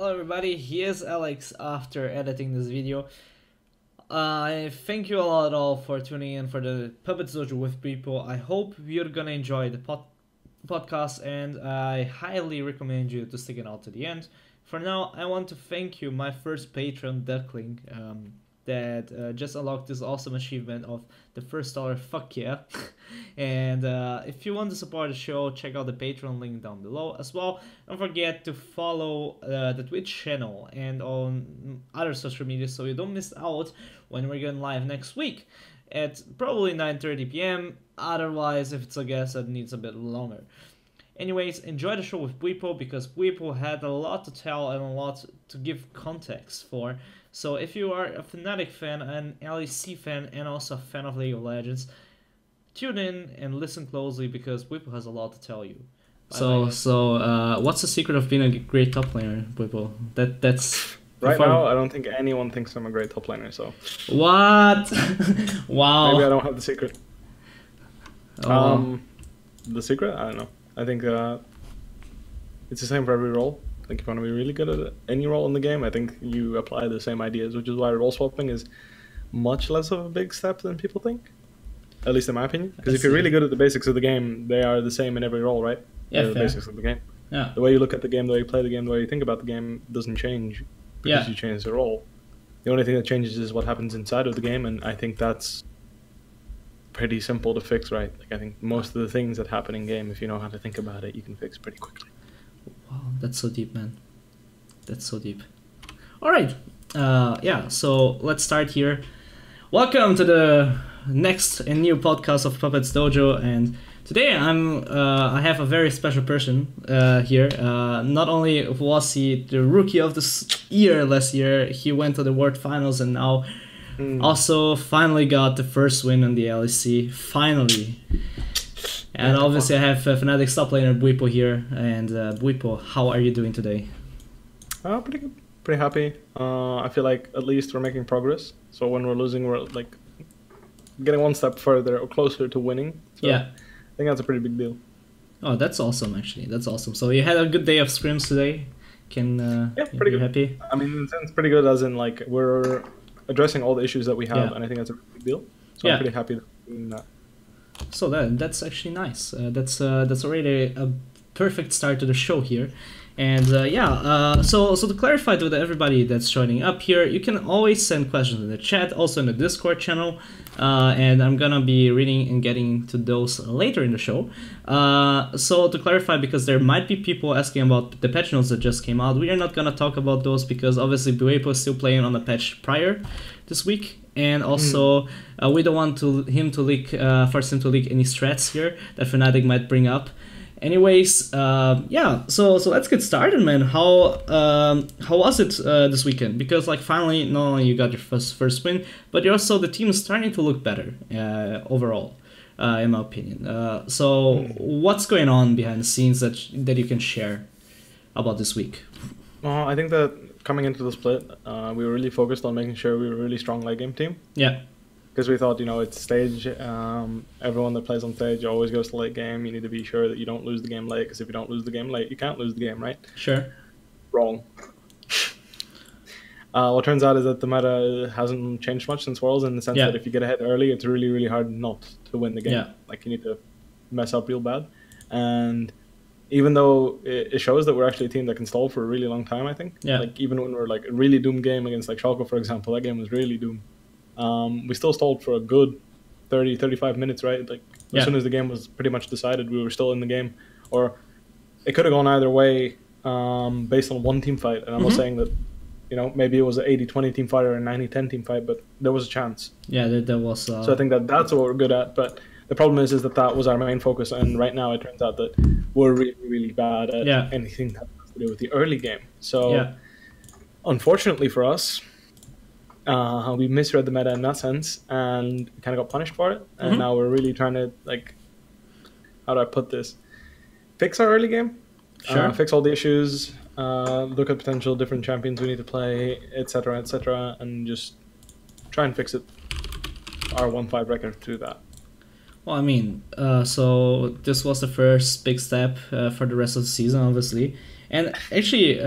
Hello everybody, here's Alex after editing this video. I thank you a lot all for tuning in for the Puppets Dojo with Bwipo. I hope you're gonna enjoy the podcast, and I highly recommend you to stick it out to the end. For now, I want to thank you, my first Patreon duckling, that just unlocked this awesome achievement of the first dollar, fuck yeah. And if you want to support the show, check out the Patreon link down below as well. Don't forget to follow the Twitch channel and on other social media so you don't miss out when we're going live next week at probably 9:30 p.m. Otherwise, if it's a guest, that needs a bit longer. Anyways, enjoy the show with Bwipo, because Bwipo had a lot to tell and a lot to give context for. So if you are a Fnatic fan, an LEC fan, and also a fan of League of Legends, tune in and listen closely, because Bwipo has a lot to tell you. So what's the secret of being a great top laner, Bwipo? That's right now, I don't think anyone thinks I'm a great top laner, so... What? Wow. Maybe I don't have the secret. Oh. The secret? I don't know. I think it's the same for every role. I think if you want to be really good at any role in the game, I think you apply the same ideas, which is why role swapping is much less of a big step than people think. At least in my opinion. Because if you're really good at the basics of the game, they are the same in every role, right? Yeah, the basics of the game. Yeah. The way you look at the game, the way you play the game, the way you think about the game doesn't change because you change the role. The only thing that changes is what happens inside of the game, and I think that's pretty simple to fix, right? Like, I think most of the things that happen in game, if you know how to think about it, you can fix pretty quickly. Wow, that's so deep, man. That's so deep. All right. Yeah, so let's start here. Welcome to the next and new podcast of Puppets Dojo, and today I have a very special person here. Not only was he the rookie of the year last year, he went to the World Finals, and now also finally got the first win on the LEC. Finally. And obviously I have Fnatic top laner Bwipo here. And Bwipo, how are you doing today? Pretty good. Pretty happy. I feel like at least we're making progress. So when we're losing, we're like getting one step further or closer to winning. So yeah. I think that's a pretty big deal. Oh, that's awesome, actually. That's awesome. So you had a good day of scrims today. Yeah, pretty good. Happy? I mean, in a sense, pretty good, as in like we're addressing all the issues that we have, and I think that's a big deal. So I'm pretty happy doing that. So that's actually nice. That's already a perfect start to the show here. And so to clarify to everybody that's joining up here, you can always send questions in the chat, also in the Discord channel, and I'm gonna be reading and getting to those later in the show. So to clarify, because there might be people asking about the patch notes that just came out, we are not gonna talk about those because obviously Bwipo is still playing on the patch prior this week, and also we don't want him to leak force him to leak any strats here that Fnatic might bring up. Anyways, yeah, so let's get started, man. How was it this weekend? Because like finally, not only you got your first win, but you also the team is starting to look better overall, in my opinion. So what's going on behind the scenes that you can share about this week? Well, I think that coming into the split, we were really focused on making sure we were a really strong late game team. Yeah. Because we thought, you know, it's stage, everyone that plays on stage always goes to late game. You need to be sure that you don't lose the game late, because if you don't lose the game late, you can't lose the game, right? Sure. Wrong. What turns out is that the meta hasn't changed much since Worlds, in the sense that if you get ahead early, it's really, really hard not to win the game. Yeah. Like, you need to mess up real bad. And even though it shows that we're actually a team that can stall for a really long time, I think. Yeah. Like, even when we're like a really doomed game against like Schalke, for example, that game was really doomed. We still stalled for a good 30-35 minutes, right? Like as soon as the game was pretty much decided, we were still in the game. Or it could have gone either way based on one team fight. And I'm not saying that, you know, maybe it was an 80-20 team fight or a 90-10 team fight, but there was a chance. Yeah, there was. So I think that that's what we're good at. But the problem is that was our main focus. And right now it turns out that we're really, really bad at anything that has to do with the early game. So unfortunately for us, we misread the meta in that sense and kind of got punished for it. And now we're really trying to, like, how do I put this? Fix our early game. Fix all the issues. Look at potential different champions we need to play, etc., etc., and just try and fix it. Our 1-5 record through that. Well, I mean, so this was the first big step for the rest of the season, obviously. And actually,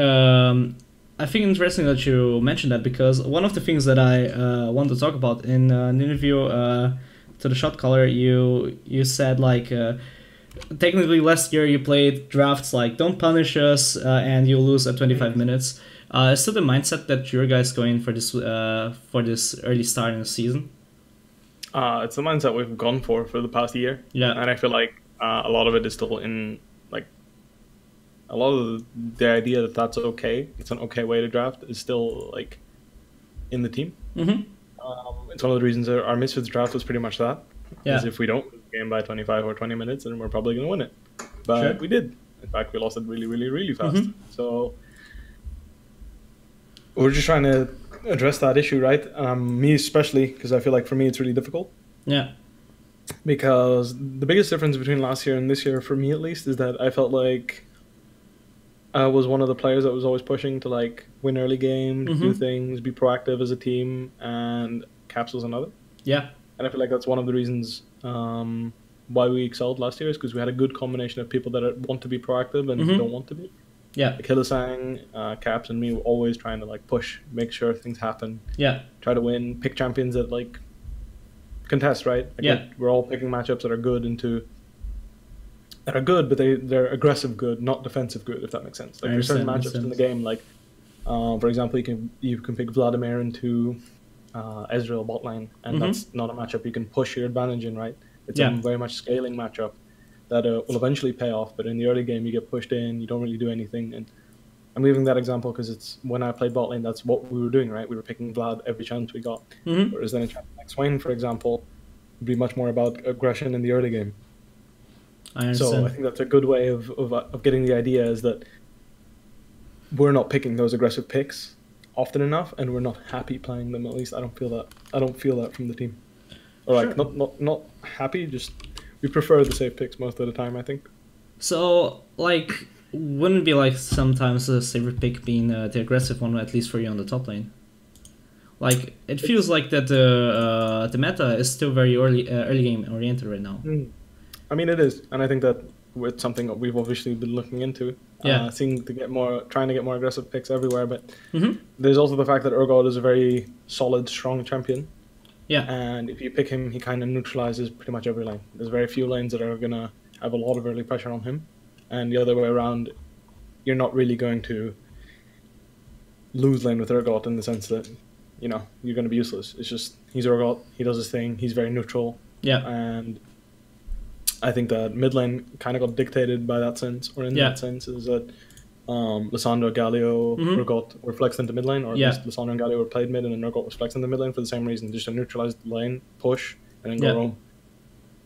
I think interesting that you mentioned that, because one of the things that I want to talk about in an interview to the shot caller, you said like technically last year you played drafts like "Don't Punish Us" and you lose at 25 minutes. Is still the mindset that your guys going for this early start in the season? It's the mindset we've gone for the past year. Yeah, and I feel like a lot of it is still in like a lot of the idea that that's okay. It's an okay way to draft is still like in the team. Mm-hmm. It's one of the reasons our Misfits draft was pretty much that. Yeah. Is if we don't win the game by 25 or 20 minutes, then we're probably going to win it. But sure. We did. In fact, we lost it really, really, really fast. Mm-hmm. So we're just trying to address that issue, right? Me especially, because I feel like for me it's really difficult. Yeah. Because the biggest difference between last year and this year, for me at least, is that I felt like I was one of the players that was always pushing to like win early game, mm-hmm. do things, be proactive as a team, and Caps was another. Yeah. And I feel like that's one of the reasons why we excelled last year, is because we had a good combination of people that want to be proactive and mm-hmm. don't want to be. Yeah. Like Hillisang, Caps, and me were always trying to like push, make sure things happen. Yeah. Try to win, pick champions that like contest, right? Like yeah. We're all picking matchups that are good but they're aggressive good, not defensive good, if that makes sense. Like there's certain matchups in the game, like for example, you can pick Vladimir into Ezreal bot lane, and mm-hmm. that's not a matchup you can push your advantage in, right? It's a very much scaling matchup that will eventually pay off, but in the early game you get pushed in, you don't really do anything. And I'm leaving that example because it's when I played bot lane, that's what we were doing, right? We were picking Vlad every chance we got. mm-hmm. Whereas then a champion like Swain, for example, would be much more about aggression in the early game. I understand. So I think that's a good way of getting the idea, is that we're not picking those aggressive picks often enough, and we're not happy playing them. At least I don't feel that from the team. Or like not happy, just we prefer the safe picks most of the time, I think. So like, wouldn't it be like sometimes a safer pick being the aggressive one, at least for you on the top lane? Like it feels like that the meta is still very early game oriented right now. I mean, it is, and I think that it's something that we've obviously been looking into. Trying to get more aggressive picks everywhere. But mm-hmm. there's also the fact that Urgot is a very solid, strong champion. Yeah. And if you pick him, he kind of neutralizes pretty much every lane. There's very few lanes that are gonna have a lot of early pressure on him, and the other way around, you're not really going to lose lane with Urgot in the sense that you're going to be useless. It's just he's Urgot, he does his thing, he's very neutral. Yeah. And I think that mid lane kind of got dictated by that sense, or in that sense, is that Lissandra, Galio, mm-hmm. Urgot were flexed into mid lane, or at least Lissandra and Galio were played mid, and then Urgot was flexed into mid lane for the same reason, just to neutralize the lane, push, and then go roam.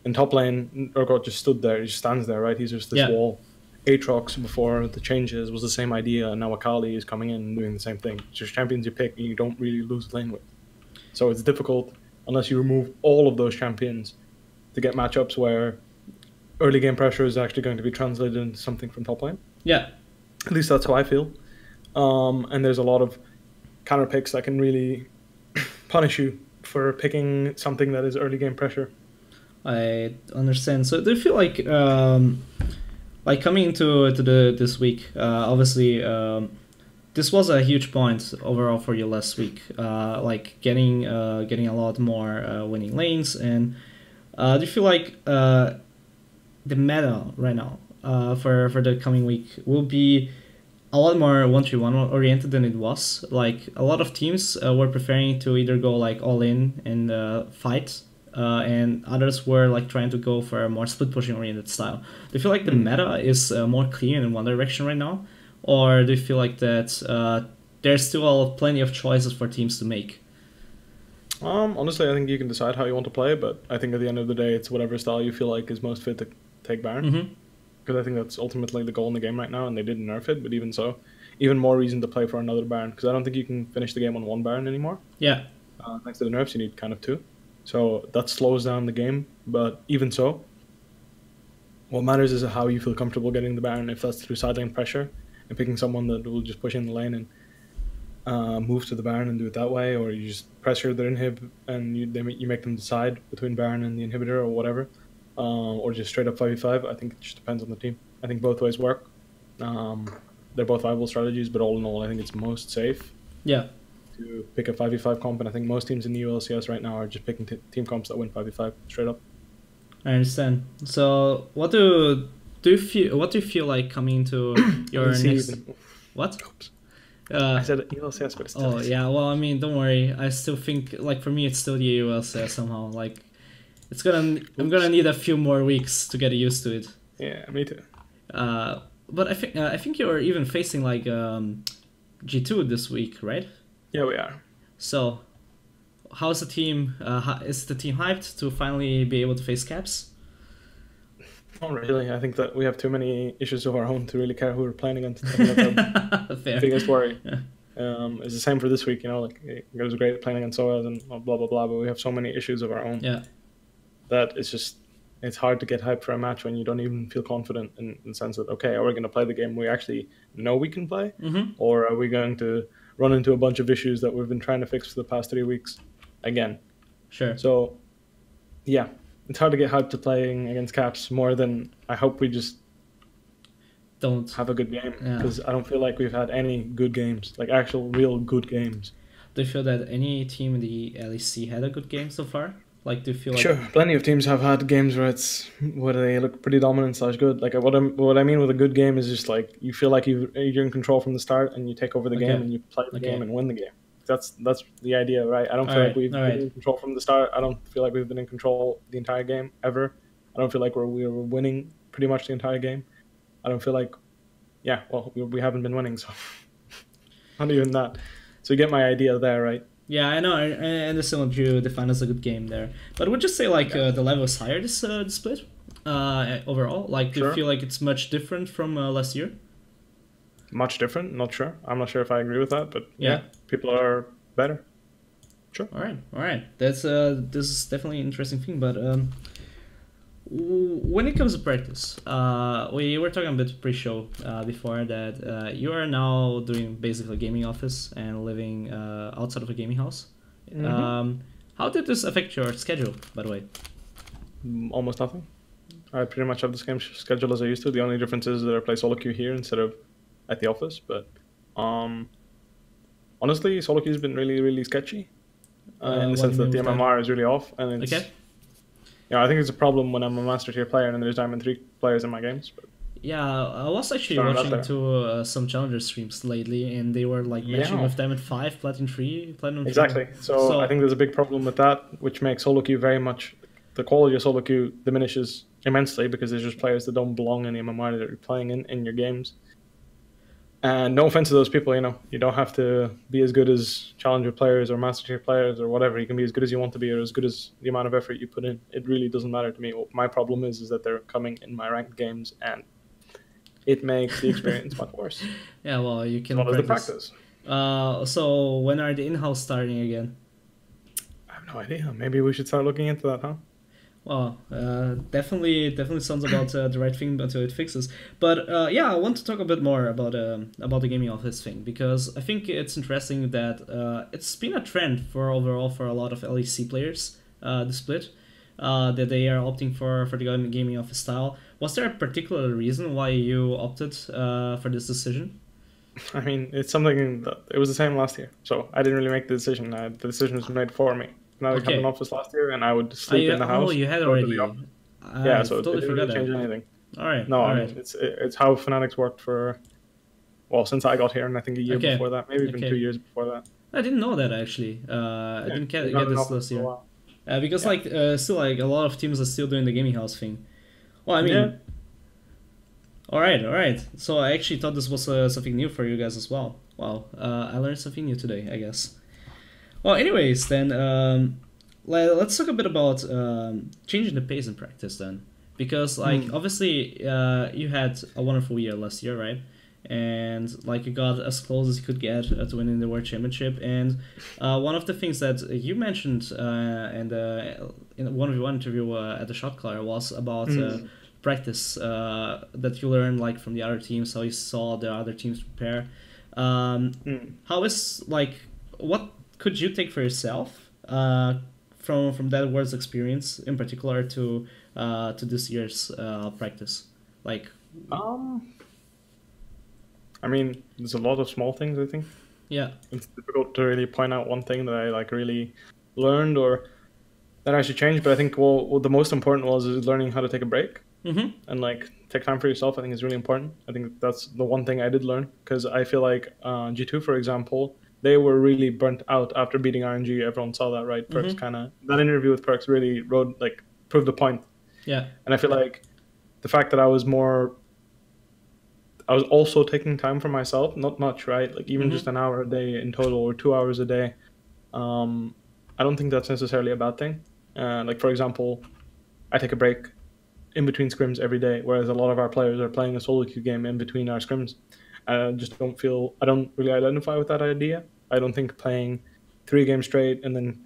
In top lane, Urgot just stood there, he just stands there, right? He's just this wall. Aatrox, before the changes, was the same idea, and now Akali is coming in and doing the same thing. It's just champions you pick, and you don't really lose lane with. So it's difficult, unless you remove all of those champions, to get matchups where early game pressure is actually going to be translated into something from top lane. Yeah. At least that's how I feel. And there's a lot of counter picks that can really punish you for picking something that is early game pressure. I understand. So do you feel like coming into this week, obviously this was a huge point overall for you last week, like getting a lot more winning lanes, and do you feel like the meta right now for the coming week will be a lot more 1-3-1 oriented than it was? Like a lot of teams were preferring to either go like all in and fight, and others were like trying to go for a more split pushing oriented style. Do you feel like the meta is more clear in one direction right now, or do you feel like that there's still plenty of choices for teams to make? Honestly, I think you can decide how you want to play, but I think at the end of the day, it's whatever style you feel like is most fit to take Baron. Mm-hmm. Because I think that's ultimately the goal in the game right now, and they didn't nerf it, but even so, even more reason to play for another Baron, because I don't think you can finish the game on one Baron anymore. Yeah. Thanks to the nerfs, you need kind of two. So that slows down the game, but even so, what matters is how you feel comfortable getting the Baron, if that's through side lane pressure and picking someone that will just push in the lane and move to the Baron and do it that way, or you just pressure their inhib and you make them decide between Baron and the inhibitor or whatever. Or just straight up 5v5. I think it just depends on the team. I think both ways work. they're both viable strategies, but all in all, I think it's most safe. Yeah. To pick a 5v5 comp, and I think most teams in the ULCS right now are just picking team comps that win 5v5 straight up. I understand. So, what do you feel? What do you feel like coming into your next? What? Oops. I said ULCS, but it's still. Oh yeah. Well, I mean, don't worry. I still think like for me, it's still the ULCS somehow. Like, it's gonna. Oops. I'm gonna need a few more weeks to get used to it. Yeah, me too. But I think you're even facing like G2 this week, right? Yeah, we are. So, how's the team? Is the team hyped to finally be able to face Caps? Not really. I think that we have too many issues of our own to really care who we're playing against. That's the biggest worry. Yeah. It's the same for this week. You know, like it was great playing against Soaz and blah blah blah, but we have so many issues of our own. Yeah. That it's hard to get hyped for a match when you don't even feel confident in the sense that, okay, are we going to play the game we actually know we can play, or are we going to run into a bunch of issues that we've been trying to fix for the past 3 weeks again? Sure. So, yeah, it's hard to get hyped to playing against Caps more than I hope we just don't have a good game, because I don't feel like we've had any good games, like actual real good games. Do you feel that any team in the LEC had a good game so far? Like, do you feel like... Sure, plenty of teams have had games where they look pretty dominant / good. Like what I mean with a good game is just like you feel like you're in control from the start and you take over the game and you play the game and win the game. That's the idea, right? I don't feel like we've been in control from the start. I don't feel like we've been in control the entire game ever. I don't feel like we were winning pretty much the entire game. I don't feel like, we haven't been winning, so not even that. So you get my idea there, right? Yeah, I know. I understand what you define as a good game there. But would you say like the level is higher this split overall? Like, do you feel like it's much different from last year? Much different? Not sure. I'm not sure if I agree with that, but yeah, people are better. Sure. All right. That's this is definitely an interesting thing. But when it comes to practice, we were talking a bit pre-show before that you are now doing basically a gaming office and living outside of a gaming house. How did this affect your schedule, by the way? Almost nothing. I pretty much have the same schedule as I used to. The only difference is that I play solo queue here instead of at the office. But honestly, solo queue has been really, really sketchy in the sense that the MMR is really off, and it's. Okay. Yeah, I think it's a problem when I'm a Master Tier player and there's Diamond 3 players in my games. But yeah, I was actually watching some Challenger streams lately, and they were like matching with Diamond 5, Platinum 3, Platinum 3. Exactly. So I think there's a big problem with that, which makes solo queue very much... The quality of solo queue diminishes immensely because there's just players that don't belong in the MMR that you're playing in your games. And no offense to those people, you don't have to be as good as Challenger players or Master Tier players or whatever. You can be as good as you want to be or as good as the amount of effort you put in. It really doesn't matter to me. What my problem is that they're coming in my ranked games and it makes the experience much worse. Yeah, well, you can practice. So when are the in-house starting again? I have no idea. Maybe we should start looking into that, huh? Well, definitely sounds about the right thing until it fixes. But I want to talk a bit more about the gaming office thing, because I think it's interesting that it's been a trend for a lot of LEC players, the split, that they are opting for the gaming office style. Was there a particular reason why you opted for this decision? I mean, it's something that it was the same last year, so I didn't really make the decision. The decision was made for me. Now I had an office last year, and I would sleep in the house. Oh, you had already. Yeah, so totally it didn't really change anything. All right. No, I mean, it's how Fnatic's worked for, since I got here, and I think a year before that, maybe even 2 years before that. I didn't know that actually. I didn't get this last year. Because still like a lot of teams are still doing the gaming house thing. Well, I mean. All right. So I actually thought this was something new for you guys as well. Wow, I learned something new today, I guess. Well, anyways, then let's talk a bit about changing the pace in practice then, because obviously you had a wonderful year last year, right? And you got as close as you could get to winning the World Championship. And one of the things that you mentioned in one of your interview at the Shot Caller was about practice that you learned from the other teams, how you saw the other teams prepare. How is what could you take for yourself from that world's experience in particular to this year's practice? I mean, there's a lot of small things, I think. Yeah. It's difficult to really point out one thing that I like really learned or that I should change. But I think what the most important was is learning how to take a break and like take time for yourself. I think is really important. I think that's the one thing I did learn, because I feel like G2, for example, they were really burnt out after beating RNG. Everyone saw that, right? Perks kind of that interview with Perks really proved the point. Yeah. And I feel like the fact that I was also taking time for myself, not much, right? Like even just an hour a day in total or 2 hours a day. I don't think that's necessarily a bad thing. Like for example, I take a break in between scrims every day, whereas a lot of our players are playing a solo queue game in between our scrims. I don't really identify with that idea. I don't think playing 3 games straight and then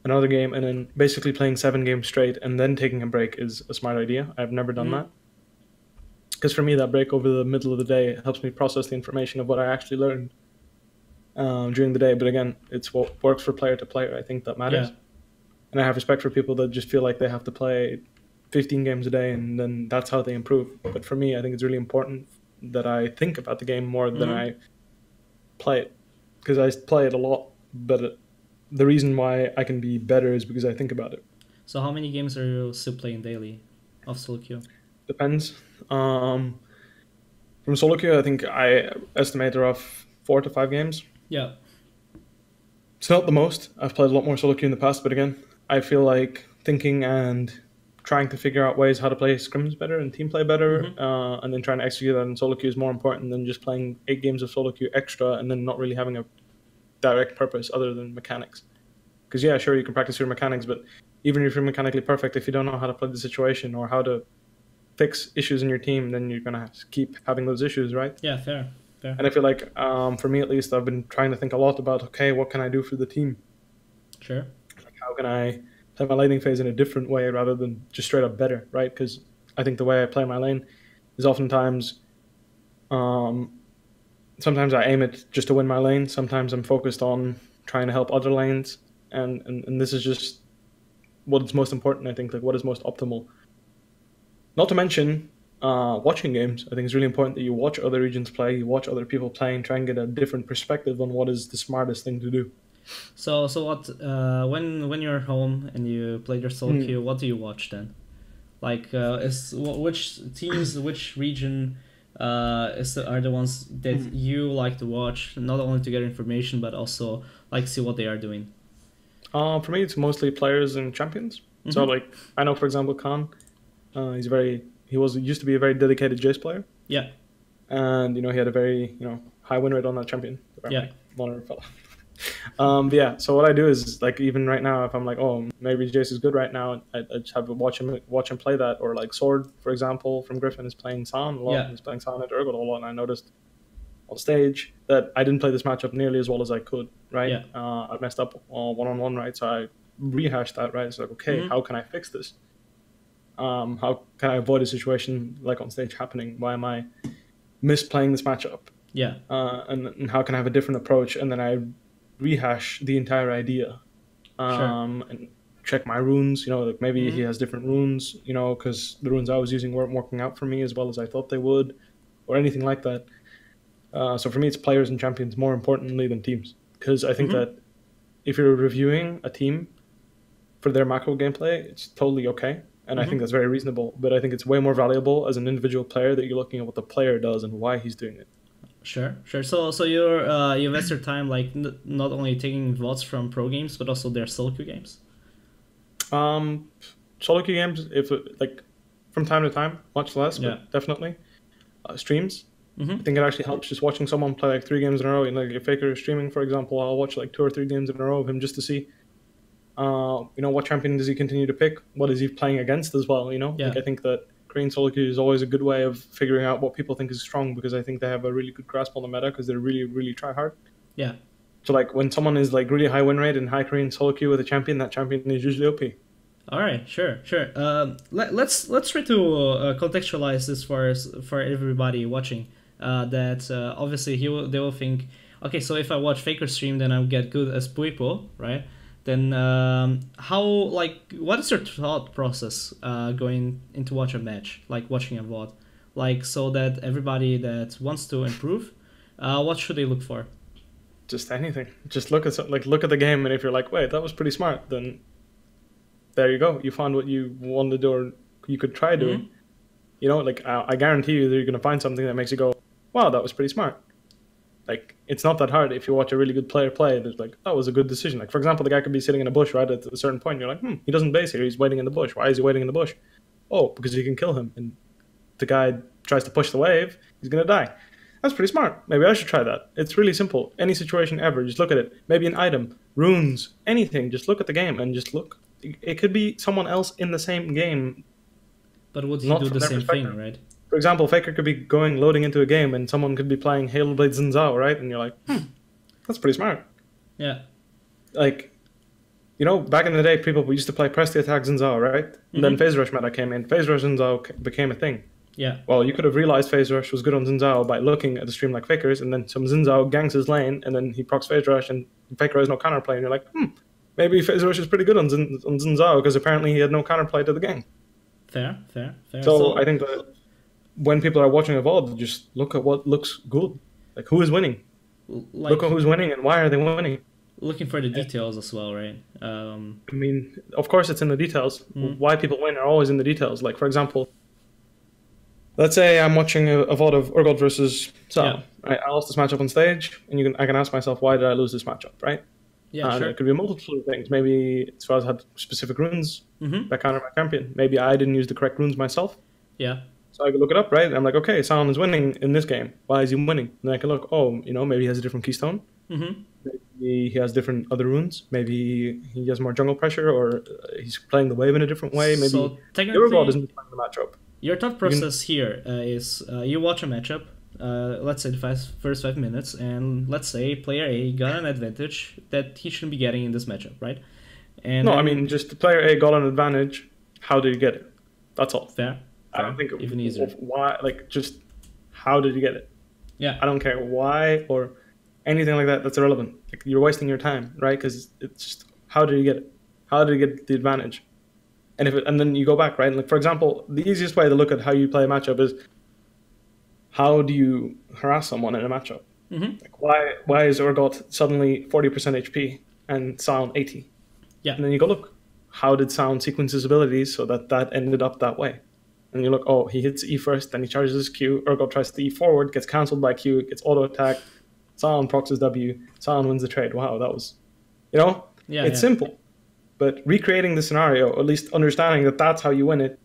another game and then basically playing 7 games straight and then taking a break is a smart idea. I've never done that. Because for me, that break over the middle of the day helps me process the information of what I actually learned during the day. But again, it's what works for player to player, I think, that matters. Yeah. And I have respect for people that just feel like they have to play 15 games a day and then that's how they improve. But for me, I think it's really important that I think about the game more than I play it. Because I play it a lot, but the reason why I can be better is because I think about it. So how many games are you still playing daily of solo queue? Depends. From solo queue, I think I estimate around 4 to 5 games. Yeah. It's not the most. I've played a lot more solo queue in the past, but again, I feel like thinking and trying to figure out ways how to play scrims better and team play better, and then trying to execute that in solo queue is more important than just playing 8 games of solo queue extra and then not really having a direct purpose other than mechanics. Because yeah, sure, you can practice your mechanics, but even if you're mechanically perfect, if you don't know how to play the situation or how to fix issues in your team, then you're gonna keep having those issues, right? Yeah, fair. And I feel like for me at least, I've been trying to think a lot about, okay, what can I do for the team? Sure. Like, how can I play my laning phase in a different way rather than just straight up better, right? Because I think the way I play my lane is oftentimes, sometimes I aim it just to win my lane. Sometimes I'm focused on trying to help other lanes, and this is just what is most important. I think, like, what is most optimal. Not to mention watching games. I think it's really important that you watch other regions play, you watch other people play, and try and get a different perspective on what is the smartest thing to do. So what? When you're home and you play your solo queue, what do you watch then? Like, which teams, which region are the ones that you like to watch, not only to get information but also like see what they are doing? For me, it's mostly players and champions. So like, I know for example Khan, he used to be a very dedicated Jace player. Yeah. And he had a very high win rate on that champion. Yeah. Monitor fella. But yeah, so what I do is, like, even right now, if I'm like, oh, maybe Jace is good right now, I just have to watch him play that. Or like Sword, for example, from Griffin is playing San a lot. Yeah. He's playing San at Urgot a lot, and I noticed on stage that I didn't play this matchup nearly as well as I could, right? Yeah. I messed up one-on-one, right? So I rehashed that, right? It's like, okay, how can I fix this? How can I avoid a situation like on stage happening? Why am I misplaying this matchup? Yeah. And how can I have a different approach? And then I rehash the entire idea, and check my runes. Like maybe he has different runes, because the runes I was using weren't working out for me as well as I thought they would, or anything like that. So for me, it's players and champions more importantly than teams, because I think that if you're reviewing a team for their macro gameplay, it's totally okay. And I think that's very reasonable. But I think it's way more valuable as an individual player that you're looking at what the player does and why he's doing it. Sure. So you invest your time like not only taking VODs from pro games but also their solo queue games. Solo queue games, if like from time to time, much less, but definitely streams. I think it actually helps just watching someone play like 3 games in a row. Like if Faker is streaming, for example, I'll watch like 2 or 3 games in a row of him just to see, what champion does he continue to pick? What is he playing against as well? Like I think that Korean solo queue is always a good way of figuring out what people think is strong, because I think they have a really good grasp on the meta because they're really, really try hard. Yeah. So like when someone is like really high win rate and high Korean solo queue with a champion, that champion is usually OP. All right, sure. Let's try to contextualize this for everybody watching. That obviously they will think, okay, so if I watch Faker stream, then I'll get good as Bwipo, right? Then what is your thought process going into watch a match, like watching a VOD? like so that everybody that wants to improve, what should they look for? Just anything. Just look at look at the game, and if you're like, wait, that was pretty smart, then there you go. You found what you wanted to do, or you could try doing. Mm-hmm. You know, like I guarantee you that you're gonna find something that makes you go, wow, that was pretty smart. Like, it's not that hard if you watch a really good player play. There's like, that was a good decision. Like, for example, the guy could be sitting in a bush right at a certain point. You're like, he doesn't base here. He's waiting in the bush. Why is he waiting in the bush? Oh, because you can kill him. And the guy tries to push the wave. He's going to die. That's pretty smart. Maybe I should try that. It's really simple. Any situation ever, just look at it. Maybe an item, runes, anything. Just look at the game and just look. It could be someone else in the same game. But would he do the same thing, right? For example, Faker could be loading into a game, and someone could be playing Halo Blade Xin Zhao, right? And you're like, that's pretty smart. Yeah. Like, you know, back in the day, people used to play Press the Attack Xin Zhao, right? And then Phase Rush meta came in. Phase Rush Xin Zhao became a thing. Yeah. Well, you could have realized Phase Rush was good on Xin Zhao by looking at the stream like Faker's, and then some Xin Zhao ganks his lane, and then he procs Phase Rush, and Faker has no counterplay, and you're like, maybe Phase Rush is pretty good on Xin Zhao, because apparently he had no counterplay to the game. Fair. So I think that when people are watching a VOD, just look at what looks good. Like, who is winning? Look at who's winning and why are they winning. Looking for the details as well, right? I mean, of course it's in the details. Why people win are always in the details. Like, for example, let's say I'm watching a VOD of Urgot versus Sal. Yeah. Right? I lost this matchup on stage, and I can ask myself, why did I lose this matchup, right? Yeah, sure. It could be multiple things. Maybe Svaz had specific runes that counter my champion. Maybe I didn't use the correct runes myself. Yeah. So I could look it up, right? And I'm like, okay, Sion is winning in this game. Why is he winning? And then I can look, maybe he has a different keystone. Maybe he has different other runes. Maybe he has more jungle pressure, or he's playing the wave in a different way. Maybe so your god isn't playing the matchup. Your thought process here is you watch a matchup, let's say the first 5 minutes, and let's say player A got an advantage that he shouldn't be getting in this matchup, right? And I mean, just the player A got an advantage. How did he get it? That's all. Fair. I don't think even easier. Why, like, just how did you get it? Yeah. I don't care why or anything like that. That's irrelevant. Like, you're wasting your time, right? Because it's just, how did you get it? How did you get the advantage? And then you go back, right? Like, for example, the easiest way to look at how you play a matchup is, how do you harass someone in a matchup? Like, why is Urgot suddenly 40% HP and Sound 80? Yeah. And then you go, look, how did Sound sequence his abilities so that ended up that way? And you look, he hits E first, then he charges his Q, Urgot tries to E forward, gets cancelled by Q, gets auto-attacked, Sion procs his W, Sion wins the trade. Wow, that was, it's simple. But recreating the scenario, or at least understanding that that's how you win it,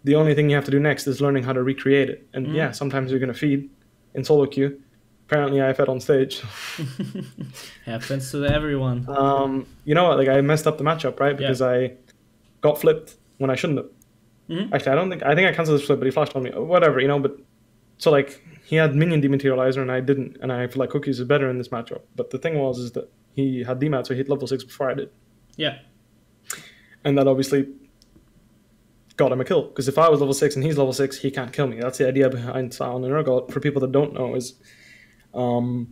the only thing you have to do next is learning how to recreate it. And sometimes you're going to feed in solo queue. Apparently I fed on stage. Happens to everyone. I messed up the matchup, right? Because I got flipped when I shouldn't have. Actually, I think I canceled his flip, but he flashed on me. Whatever, but so like he had minion dematerializer and I didn't, and I feel like Cookies is better in this matchup. But the thing is that he had demat, so he hit level 6 before I did. Yeah. And that obviously got him a kill, because if I was level 6 and he's level 6, he can't kill me. That's the idea behind Sion and Urgot. For people that don't know, is Sion's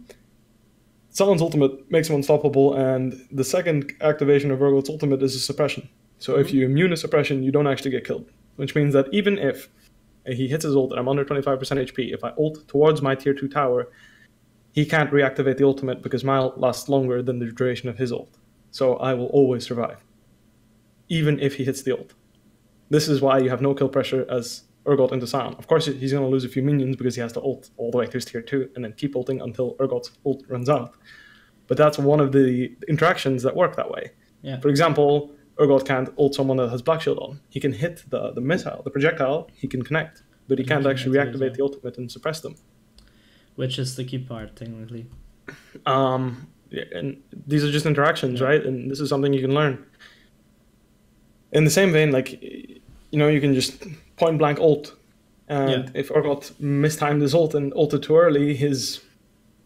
ultimate makes him unstoppable, and the second activation of Urgot's ultimate is a suppression. So if you immune a suppression, you don't actually get killed. Which means that even if he hits his ult and I'm under 25% HP, if I ult towards my tier 2 tower, he can't reactivate the ultimate because my ult lasts longer than the duration of his ult. So I will always survive, even if he hits the ult. This is why you have no kill pressure as Urgot into Sion. Of course, he's going to lose a few minions because he has to ult all the way to his tier 2 and then keep ulting until Urgot's ult runs out. But that's one of the interactions that work that way. Yeah. For example, Urgot can't ult someone that has Black Shield on. He can hit the missile, the projectile, he can connect, but he can't actually reactivate the ultimate and suppress them. Which is the key part, technically. And these are just interactions, right? And this is something you can learn. In the same vein, like, you can just point blank ult. And if Urgot mistimed his ult and ulted too early, his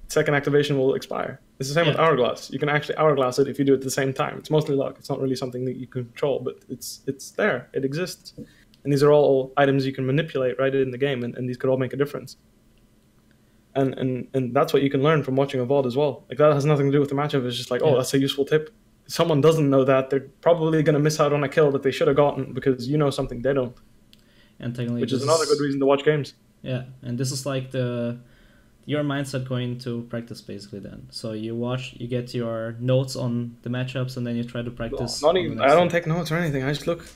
second activation will expire. It's the same with Hourglass. You can actually Hourglass it if you do it at the same time. It's mostly luck. It's not really something that you control, but it's there. It exists. And these are all items you can manipulate right in the game, and these could all make a difference. And that's what you can learn from watching a VOD as well. Like, that has nothing to do with the matchup. It's just like, that's a useful tip. If someone doesn't know that, they're probably going to miss out on a kill that they should have gotten because you know something they don't. And technically, which is another good reason to watch games. Yeah, and this is like your mindset going to practice basically then. So you watch, you get your notes on the matchups, and then you try to practice. Not even. I don't take notes or anything. I just look.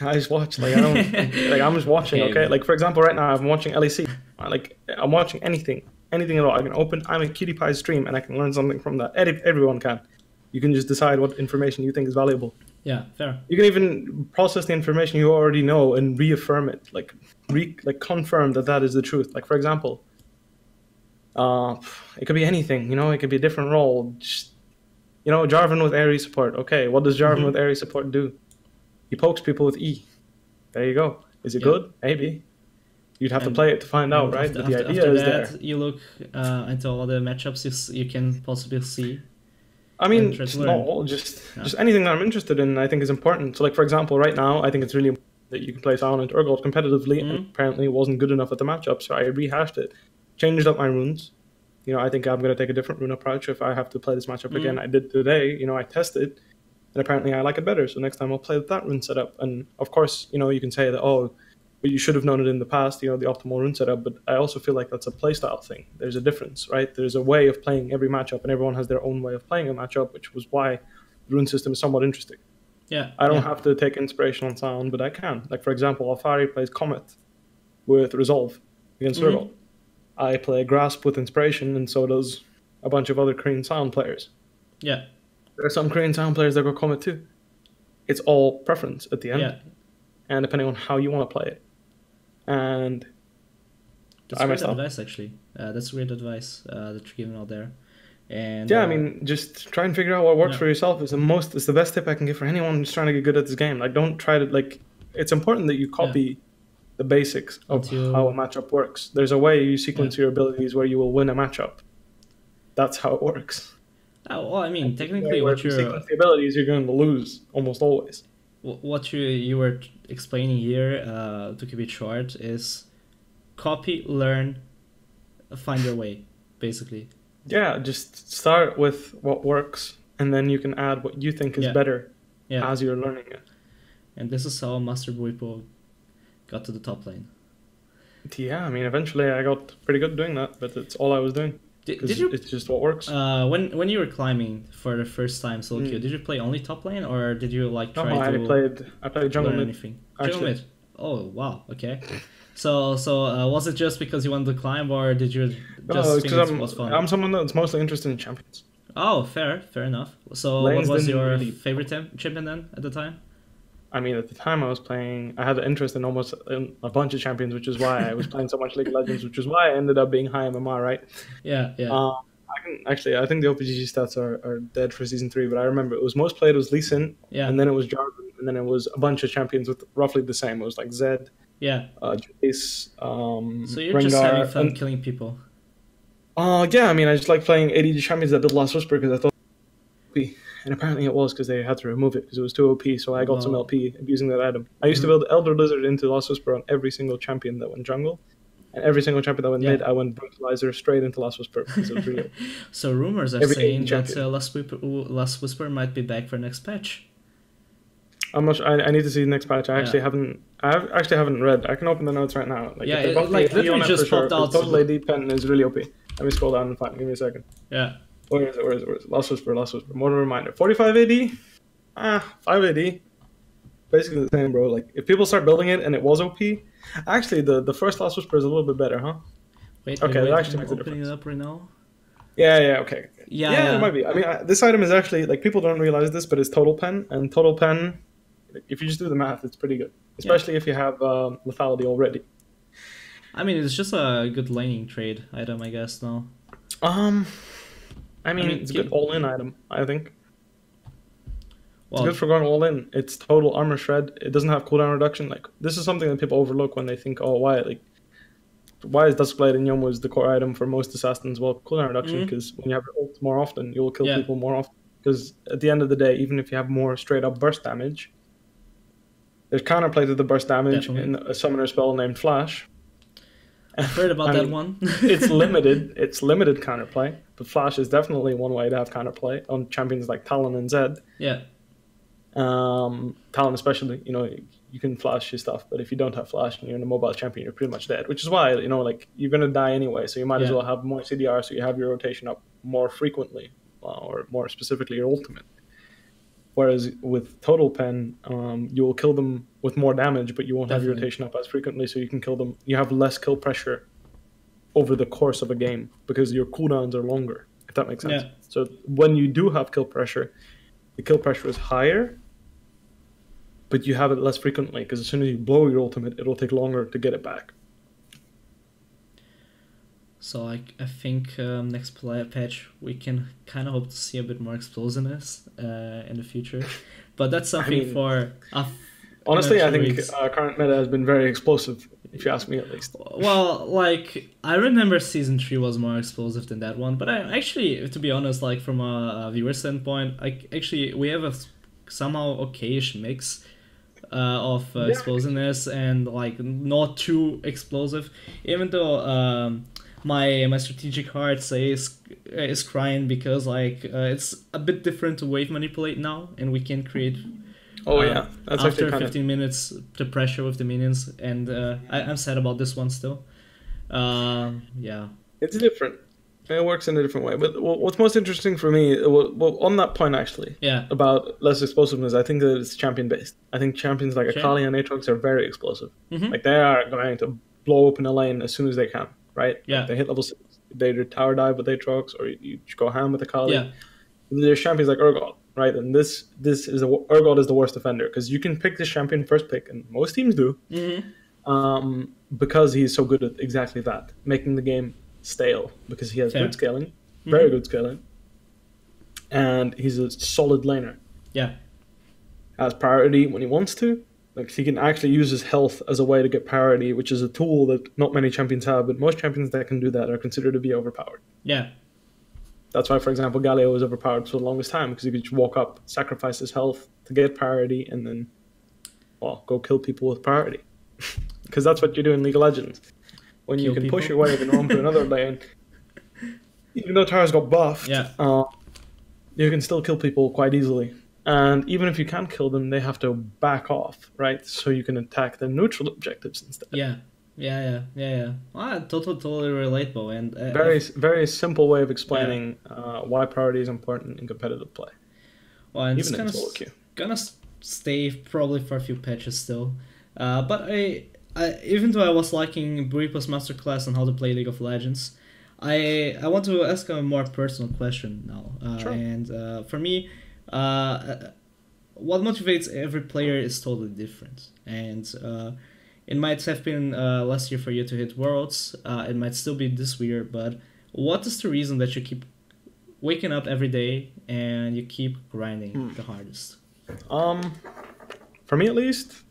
I just watch. Like I don't. Like I'm just watching. Okay. Like for example, right now I'm watching LEC. Like I'm watching anything at all. I can open. I'm a Cutie Pie stream, and I can learn something from that. Everyone can. You can just decide what information you think is valuable. Yeah, fair. You can even process the information you already know and reaffirm it, like confirm that is the truth. Like for example, it could be anything. It could be a different role. Just, Jarvan with AoE support. Okay, what does Jarvan with AoE support do? He pokes people with E. There you go. Is it good? Maybe. You'd have to play it to find out, right? But the idea is there. You look into all the matchups you can possibly see. I mean, just anything that I'm interested in, I think is important. So, like for example, right now, I think it's really important that you can play Silent Urgot competitively, and apparently it wasn't good enough at the matchup, so I rehashed it, changed up my runes. I think I'm going to take a different rune approach if I have to play this matchup again. I did today. I tested, and apparently I like it better. So next time I'll play with that rune setup. And of course, you can say that, but you should have known it in the past, the optimal rune setup. But I also feel like that's a playstyle thing. There's a difference, right? There's a way of playing every matchup, and everyone has their own way of playing a matchup, which was why the rune system is somewhat interesting. Yeah. I don't have to take inspiration on Sound, but I can. Like, for example, Alfari plays Comet with Resolve against Urgot. I play Grasp with Inspiration, and so does a bunch of other Korean Sound players. Yeah. There are some Korean Sound players that go Comet too. It's all preference at the end. Yeah. And depending on how you want to play it. And that's great advice, actually. That's great advice that you're giving out there. And yeah, I mean, just try and figure out what works for yourself. It's the best tip I can give for anyone who's trying to get good at this game. Like, don't try to it's important that you copy the basics of how a matchup works. There's a way you sequence your abilities where you will win a matchup. That's how it works. Oh, well, I mean, technically, what you're sequence the abilities, you're going to lose almost always. What you were explaining here, to keep it short, is copy, learn, find your way, basically. Yeah, just start with what works, and then you can add what you think is better as you're learning it. And this is how Master Bwipo got to the top lane. Yeah, I mean, eventually I got pretty good doing that, but it's all I was doing. It's just what works. When you were climbing for the first time solo queue, did you play only top lane, or did you try to I played jungle mid. Anything? Jungle mid. Oh wow, okay. So was it just because you wanted to climb, or did you just think it was fun? I'm someone that's mostly interested in champions. Oh, fair enough. So what was your favorite champion then at the time? I mean, at the time I had an interest in almost a bunch of champions, which is why I was playing so much League of Legends, which is why I ended up being high MMR, right? Yeah. I think the OPGG stats are dead for Season 3, but I remember it was most played was Lee Sin, and then it was Jarvan, and then it was a bunch of champions with roughly the same. It was like Zed, Jace, so you're Rengar, just having fun killing people. Yeah, I mean, I just like playing ADG champions that did Last Whisper because I thought and apparently it was because they had to remove it because it was too OP, so I got some LP abusing that item. I used to build Elder Lizard into Last Whisper on every single champion that went jungle, and every single champion that went mid, I went Brutalizer straight into Last Whisper because it was really So rumors are saying that Last Whisper might be back for next patch. I'm not sure. I need to see the next patch. I actually haven't read. I can open the notes right now. Literally just popped out. Total AD pen is really OP. Let me scroll down and find. Give me a second. Yeah. Where is it? Last Whisper. More of a reminder. 45 AD? 5 AD. Basically the same, bro. Like, if people start building it and it was OP... Actually, the first Last Whisper is a little bit better, huh? Wait, that actually makes a difference. Opening it up right now? Yeah, okay. Yeah, it might be. I mean, this item is actually... Like, people don't realize this, but it's Total Pen. And Total Pen, if you just do the math, it's pretty good. Especially if you have lethality already. I mean, it's just a good laning trade item, I guess, no? I mean, it's a good all-in item, I think. Well, it's good for going all-in. It's total armor shred. It doesn't have cooldown reduction. Like, this is something that people overlook when they think, why is Duskblade and Youmuu's the core item for most assassins? Well, cooldown reduction, because when you have your ult more often, you'll kill people more often. Because at the end of the day, even if you have more straight-up burst damage, there's counterplay to the burst damage in a summoner spell named Flash. I've heard about that one. It's limited counterplay, but Flash is definitely one way to have counterplay on champions like Talon and Zed. Yeah. Talon especially, you can flash your stuff, but if you don't have flash and you're in a mobile champion, you're pretty much dead. Which is why, you know, like, you're gonna die anyway, so you might as well have more CDR, so you have your rotation up more frequently, or more specifically your ultimate. Whereas with total pen, you will kill them with more damage, but you won't have your rotation up as frequently, so you can kill them. You have less kill pressure over the course of a game because your cooldowns are longer, if that makes sense. So when you do have kill pressure, the kill pressure is higher, but you have it less frequently because as soon as you blow your ultimate, it'll take longer to get it back. So I think next patch we can kind of hope to see a bit more explosiveness in the future, but that's something for. Honestly, I think current meta has been very explosive, if you ask me at least. Well, like, I remember Season 3 was more explosive than that one, but I actually, to be honest, like, from a viewer standpoint, we have a somehow okayish mix of explosiveness and, like, not too explosive, even though my strategic heart is crying because, like, it's a bit different to wave manipulate now, and we can create... that's after 15 minutes the pressure with the minions, and I'm sad about this one still. It's different. It works in a different way. But what's most interesting for me, well, on that point actually, about less explosiveness, I think that it's champion based. I think champions like Akali and Aatrox are very explosive. Like, they are going to blow open a lane as soon as they can, right? Yeah. Like, they hit level 6, they either tower dive with Aatrox or you go ham with Akali. Yeah. There's champions like Urgot, right? And this is Urgot is the worst defender because you can pick this champion first pick, and most teams do, because he's so good at exactly that, making the game stale, because he has good scaling, very good scaling, and he's a solid laner. Yeah, has priority when he wants to. Like, he can actually use his health as a way to get priority, which is a tool that not many champions have, but most champions that can do that are considered to be overpowered. Yeah. That's why, for example, Galio was overpowered for the longest time, because he could just walk up, sacrifice his health to get priority, and then, well, go kill people with priority. Because that's what you do in League of Legends. When you can push your wave and roam to another lane, even though Tara's got buffed, you can still kill people quite easily. And even if you can't kill them, they have to back off, right? So you can attack the neutral objectives instead. Yeah. Totally relatable, and very simple way of explaining why priority is important in competitive play. Well, and even it's gonna stay probably for a few patches still. But I even though I was liking Bwipo's masterclass on how to play League of Legends, I want to ask a more personal question now. Sure. And for me, what motivates every player is totally different, and it might have been last year for you to hit Worlds. It might still be this year, but what is the reason that you keep waking up every day and you keep grinding the hardest? For me at least,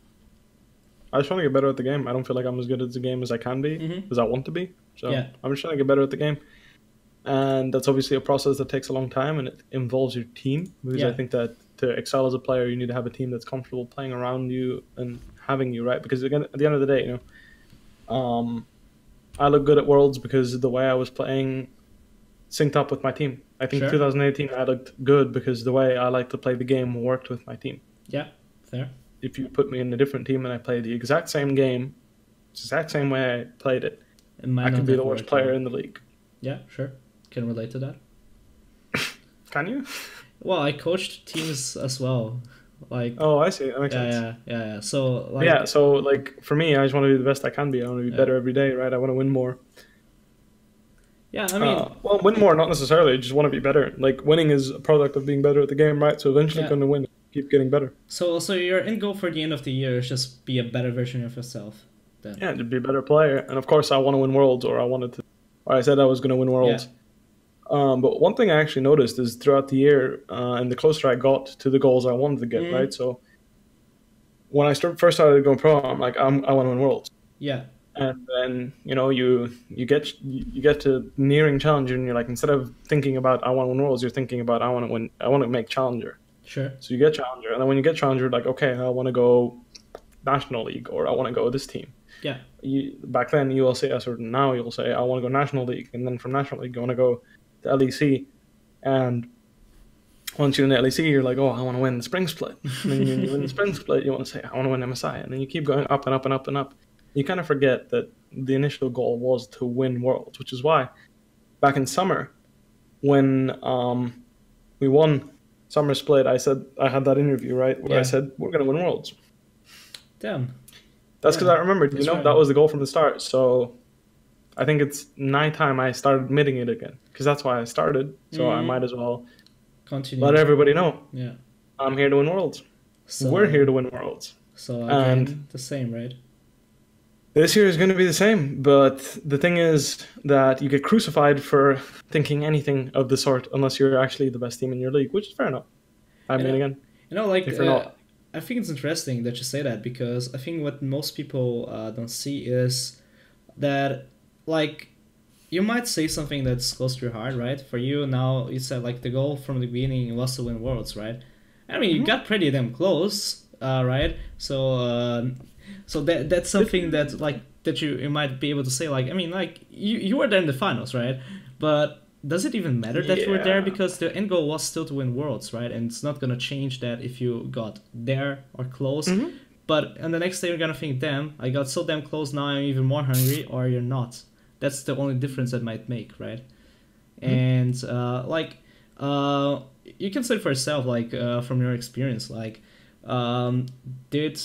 I just want to get better at the game. I don't feel like I'm as good at the game as I can be, as I want to be. So I'm just trying to get better at the game. And that's obviously a process that takes a long time, and it involves your team. Because I think that to excel as a player, you need to have a team that's comfortable playing around you and having you, right? Because again, at the end of the day, I look good at Worlds because the way I was playing synced up with my team. I think 2018 I looked good because the way I like to play the game worked with my team. Yeah, fair. If you put me in a different team and I play the exact same game, exact same way I played it, I could be the worst player in the league. Yeah, sure. Can relate to that. Can you? Well, I coached teams as well. Like, oh, I see. That makes sense. Yeah. So like for me, I just want to be the best I can be. I want to be better every day, right? I want to win more. Yeah, I mean, well, win more, not necessarily. I just want to be better. Like, winning is a product of being better at the game, right? So eventually, you're going to win. Keep getting better. So your end goal for the end of the year is just be a better version of yourself. Then. Yeah, to be a better player, and of course, I want to win Worlds, or I said I was going to win Worlds. Yeah. But one thing I actually noticed is throughout the year, and the closer I got to the goals I wanted to get, right? So when I first started going pro, I'm like, I want to win Worlds. Yeah. And then you get to nearing Challenger, and you're like, instead of thinking about I want to win Worlds, you're thinking about I want to make Challenger. Sure. So you get Challenger, and then when you get Challenger, like, okay, I want to go National League, or I want to go this team. Yeah. Back then you will say yes, or now you'll say I want to go National League, and then from National League you want to go to LEC. And once you're in the LEC, you're like, oh, I want to win the spring split. And then you win the spring split, you want to say, I want to win MSI. And then you keep going up and up and up and up. You kind of forget that the initial goal was to win Worlds, which is why back in summer, when we won Summer Split, I said, I had that interview, right, where I said, we're going to win Worlds. Damn. That's because I remembered, that was the goal from the start. So I think it's nighttime I started admitting it again, because that's why I started. So I might as well continue. Let everybody know. Yeah, I'm here to win Worlds. So, we're here to win Worlds. So again, the same, right? This year is going to be the same, but the thing is that you get crucified for thinking anything of the sort unless you're actually the best team in your league, which is fair enough. I mean, again, like I think it's interesting that you say that, because I think what most people don't see is that, like, you might say something that's close to your heart, right? For you now, you said like the goal from the beginning was to win Worlds, right? I mean, you got pretty damn close, right? So that's something that like that you might be able to say, like, I mean, like you were there in the finals, right? But does it even matter that you were there, because the end goal was still to win Worlds, right? And it's not gonna change that if you got there or close. But on the next day you're gonna think, damn, I got so damn close, now I'm even more hungry, or you're not. That's the only difference that might make, right? And you can say for yourself, like from your experience, like did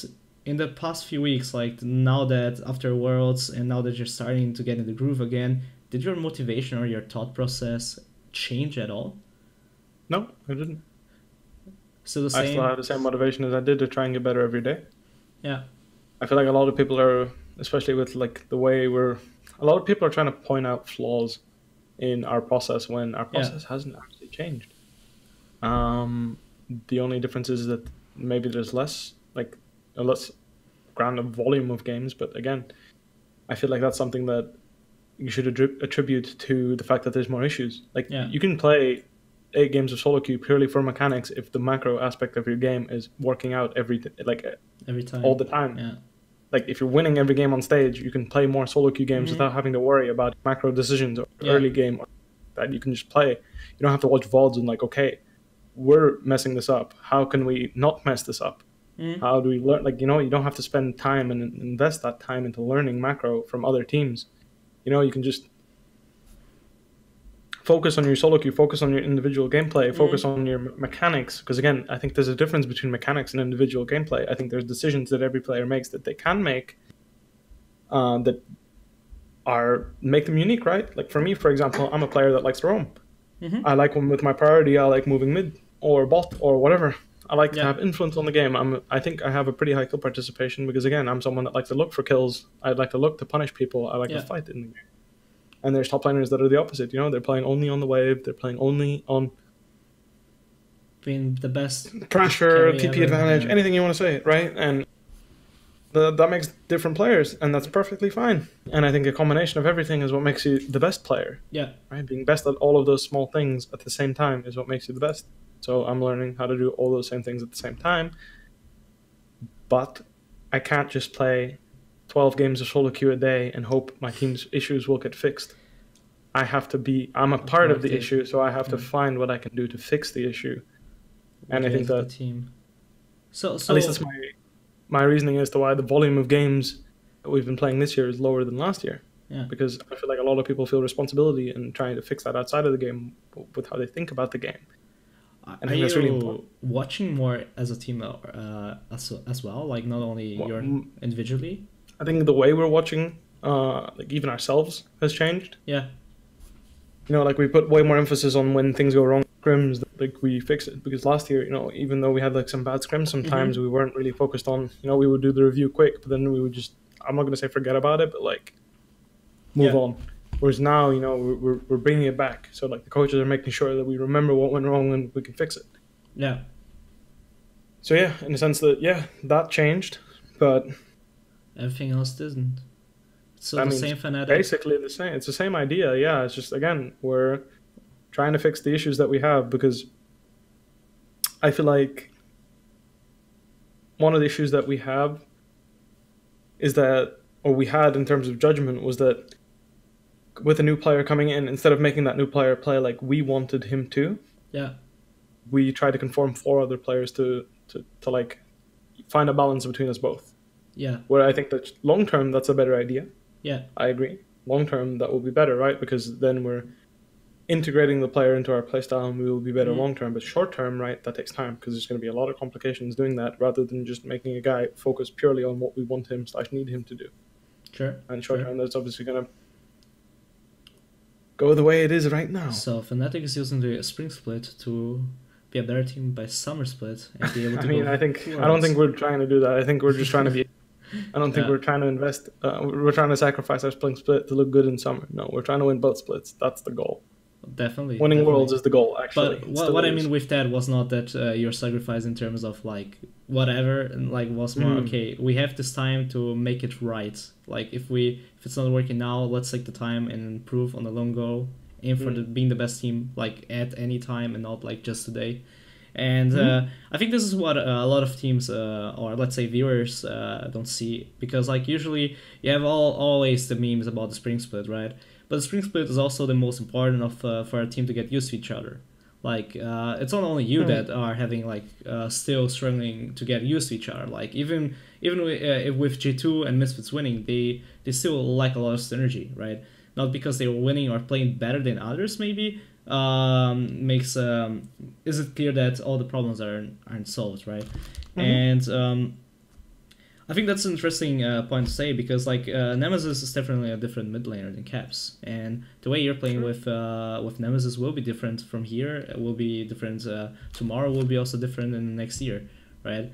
in the past few weeks, like now that after Worlds and now that you're starting to get in the groove again, did your motivation or your thought process change at all? No, I didn't. So the same. I still have the same motivation as I did to try and get better every day. Yeah. I feel like a lot of people are, especially with like the way a lot of people are trying to point out flaws in our process when our process hasn't actually changed. The only difference is that maybe there's less grand volume of games, but again, I feel like that's something that you should attribute to the fact that there's more issues. Like you can play 8 games of solo queue purely for mechanics if the macro aspect of your game is working out every time, all the time. Yeah. Like if you're winning every game on stage, you can play more solo queue games without having to worry about macro decisions or early game that you can just play. You don't have to watch VODs and like, okay, we're messing this up. How can we not mess this up? How do we learn? Like, you don't have to spend time and invest that time into learning macro from other teams. You can just focus on your solo queue, focus on your individual gameplay, focus on your mechanics. Because again, I think there's a difference between mechanics and individual gameplay. I think there's decisions that every player makes that they can make that make them unique, right? Like for me, for example, I'm a player that likes to roam. I like when with my priority, I like moving mid or bot or whatever. I like to have influence on the game. I think I have a pretty high kill participation because, again, I'm someone that likes to look for kills. I like to look to punish people. I like to fight in the game. And there's top laners that are the opposite. They're playing only on the wave. They're playing only on being the best pressure, TP advantage, anything you want to say, right? And that makes different players, and that's perfectly fine. And I think a combination of everything is what makes you the best player. Yeah. Right? Being best at all of those small things at the same time is what makes you the best. So I'm learning how to do all those same things at the same time. But I can't just play 12 games of solo queue a day and hope my team's issues will get fixed. I'm a part of the issue, so I have to find what I can do to fix the issue. And I think that So at least that's my reasoning as to why the volume of games that we've been playing this year is lower than last year. Yeah. Because I feel like a lot of people feel responsibility in trying to fix that outside of the game with how they think about the game. And are you really watching more as a team as well? Like not only individually? I think the way we're watching, like even ourselves, has changed. Yeah. Like we put way more emphasis on when things go wrong, scrims, like we fix it. Because last year, even though we had like some bad scrims sometimes, we weren't really focused on, we would do the review quick, but then we would just, I'm not going to say forget about it, but like move on. Whereas now, we're bringing it back. So like the coaches are making sure that we remember what went wrong and we can fix it. Yeah. So yeah, in the sense that, that changed, but everything else didn't. So the same Fnatic. Basically the same. It's the same idea. Yeah. It's just, again, we're trying to fix the issues that we have, because I feel like one of the issues that we have is that, or we had in terms of judgment, was that with a new player coming in, instead of making that new player play like we wanted him to, we try to conform 4 other players to like find a balance between us both. Yeah. Where I think that long term, that's a better idea. Yeah. I agree. Long term, that will be better, right? Because then we're integrating the player into our playstyle and we will be better long term. But short term, right, that takes time because there's going to be a lot of complications doing that rather than just making a guy focus purely on what we want him / need him to do. Sure. And short term, that's obviously going to go the way it is right now. So Fnatic is using the spring split to be a better team by summer split and be able to I don't think we're trying to do that. I think we're just trying to be. I don't think we're trying to invest. We're trying to sacrifice our spring split to look good in summer. No, we're trying to win both splits. That's the goal. Definitely. Winning Worlds is the goal, actually. But what I mean with that was not that your sacrifice in terms of like whatever, and like was more okay. We have this time to make it right. Like if it's not working now, let's take the time and improve on the long go. Aim for being the best team like at any time and not like just today. And I think this is what a lot of teams or let's say viewers don't see, because like usually you have always the memes about the spring split, right? But the spring split is also the most important for a team to get used to each other. Like it's not only you that are having like still struggling to get used to each other. Like even with G2 and Misfits winning, they still lack a lot of synergy, right? Not because they were winning or playing better than others, maybe. Is it clear that all the problems aren't solved, right? And I think that's an interesting point to say, because like Nemesis is definitely a different mid laner than Caps, and the way you're playing with Nemesis will be different from here. It will be different tomorrow. Will be also different in the next year, right?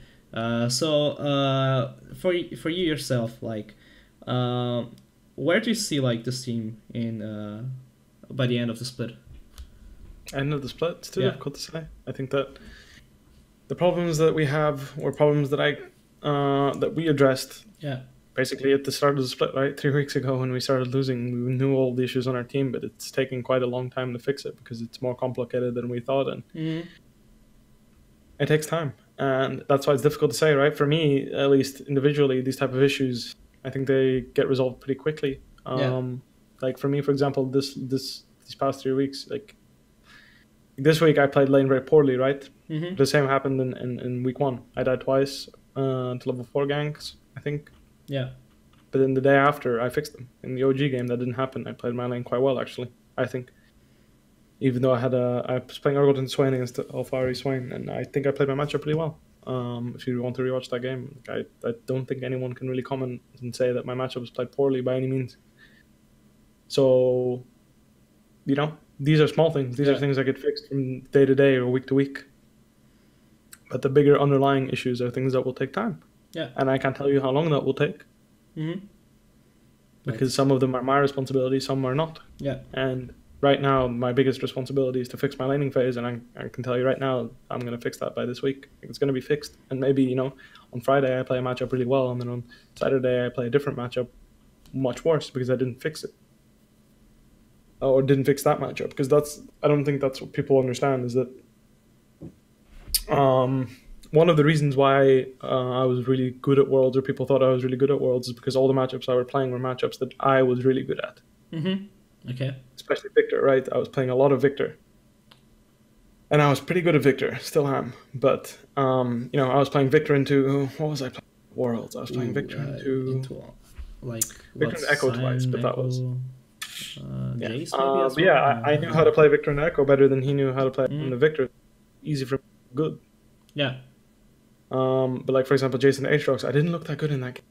So for you yourself, like where do you see like this team in by the end of the split? End of the split? It's too difficult to say. I think that the problems that we have were problems that we addressed basically at the start of the split, right? 3 weeks ago when we started losing, we knew all the issues on our team, but it's taken quite a long time to fix it because it's more complicated than we thought, and it takes time. And that's why it's difficult to say, right? For me, at least individually, these type of issues, I think they get resolved pretty quickly. Like for me, for example, these past 3 weeks, like this week I played lane very poorly, right? The same happened in week 1. I died twice to level 4 ganks, I think. Yeah. But then the day after, I fixed them. In the OG game, that didn't happen. I played my lane quite well, actually, I think. Even though I was playing Urgot and Swain against Alfari Swain, and I think I played my matchup pretty well. If you want to rewatch that game, I don't think anyone can really comment and say that my matchup was played poorly by any means. So, you know, these are small things. These are things that get fixed from day to day or week to week. But the bigger underlying issues are things that will take time. Yeah. And I can't tell you how long that will take. Because some of them are my responsibility, some are not. Yeah. And right now, my biggest responsibility is to fix my laning phase, and I can tell you right now, I'm going to fix that by this week. It's going to be fixed. And maybe, you know, on Friday I play a matchup really well, and then on Saturday I play a different matchup much worse because I didn't fix it. Or didn't fix that matchup. Because I don't think that's what people understand, is that one of the reasons why I was really good at Worlds, or people thought I was really good at Worlds, is because all the matchups I were playing were matchups that I was really good at. Okay. Especially Victor, right? I was playing a lot of Victor. And I was pretty good at Victor, still am. But, you know, I was playing Victor into... What was I playing? Worlds. I was playing Victor into like... Victor and Echo twice, but that was... Jace maybe as well? I knew how to play Victor and Echo better than he knew how to play the Victor. Easy for good. Yeah. But like, for example, Jason Aatrox, I didn't look that good in that game.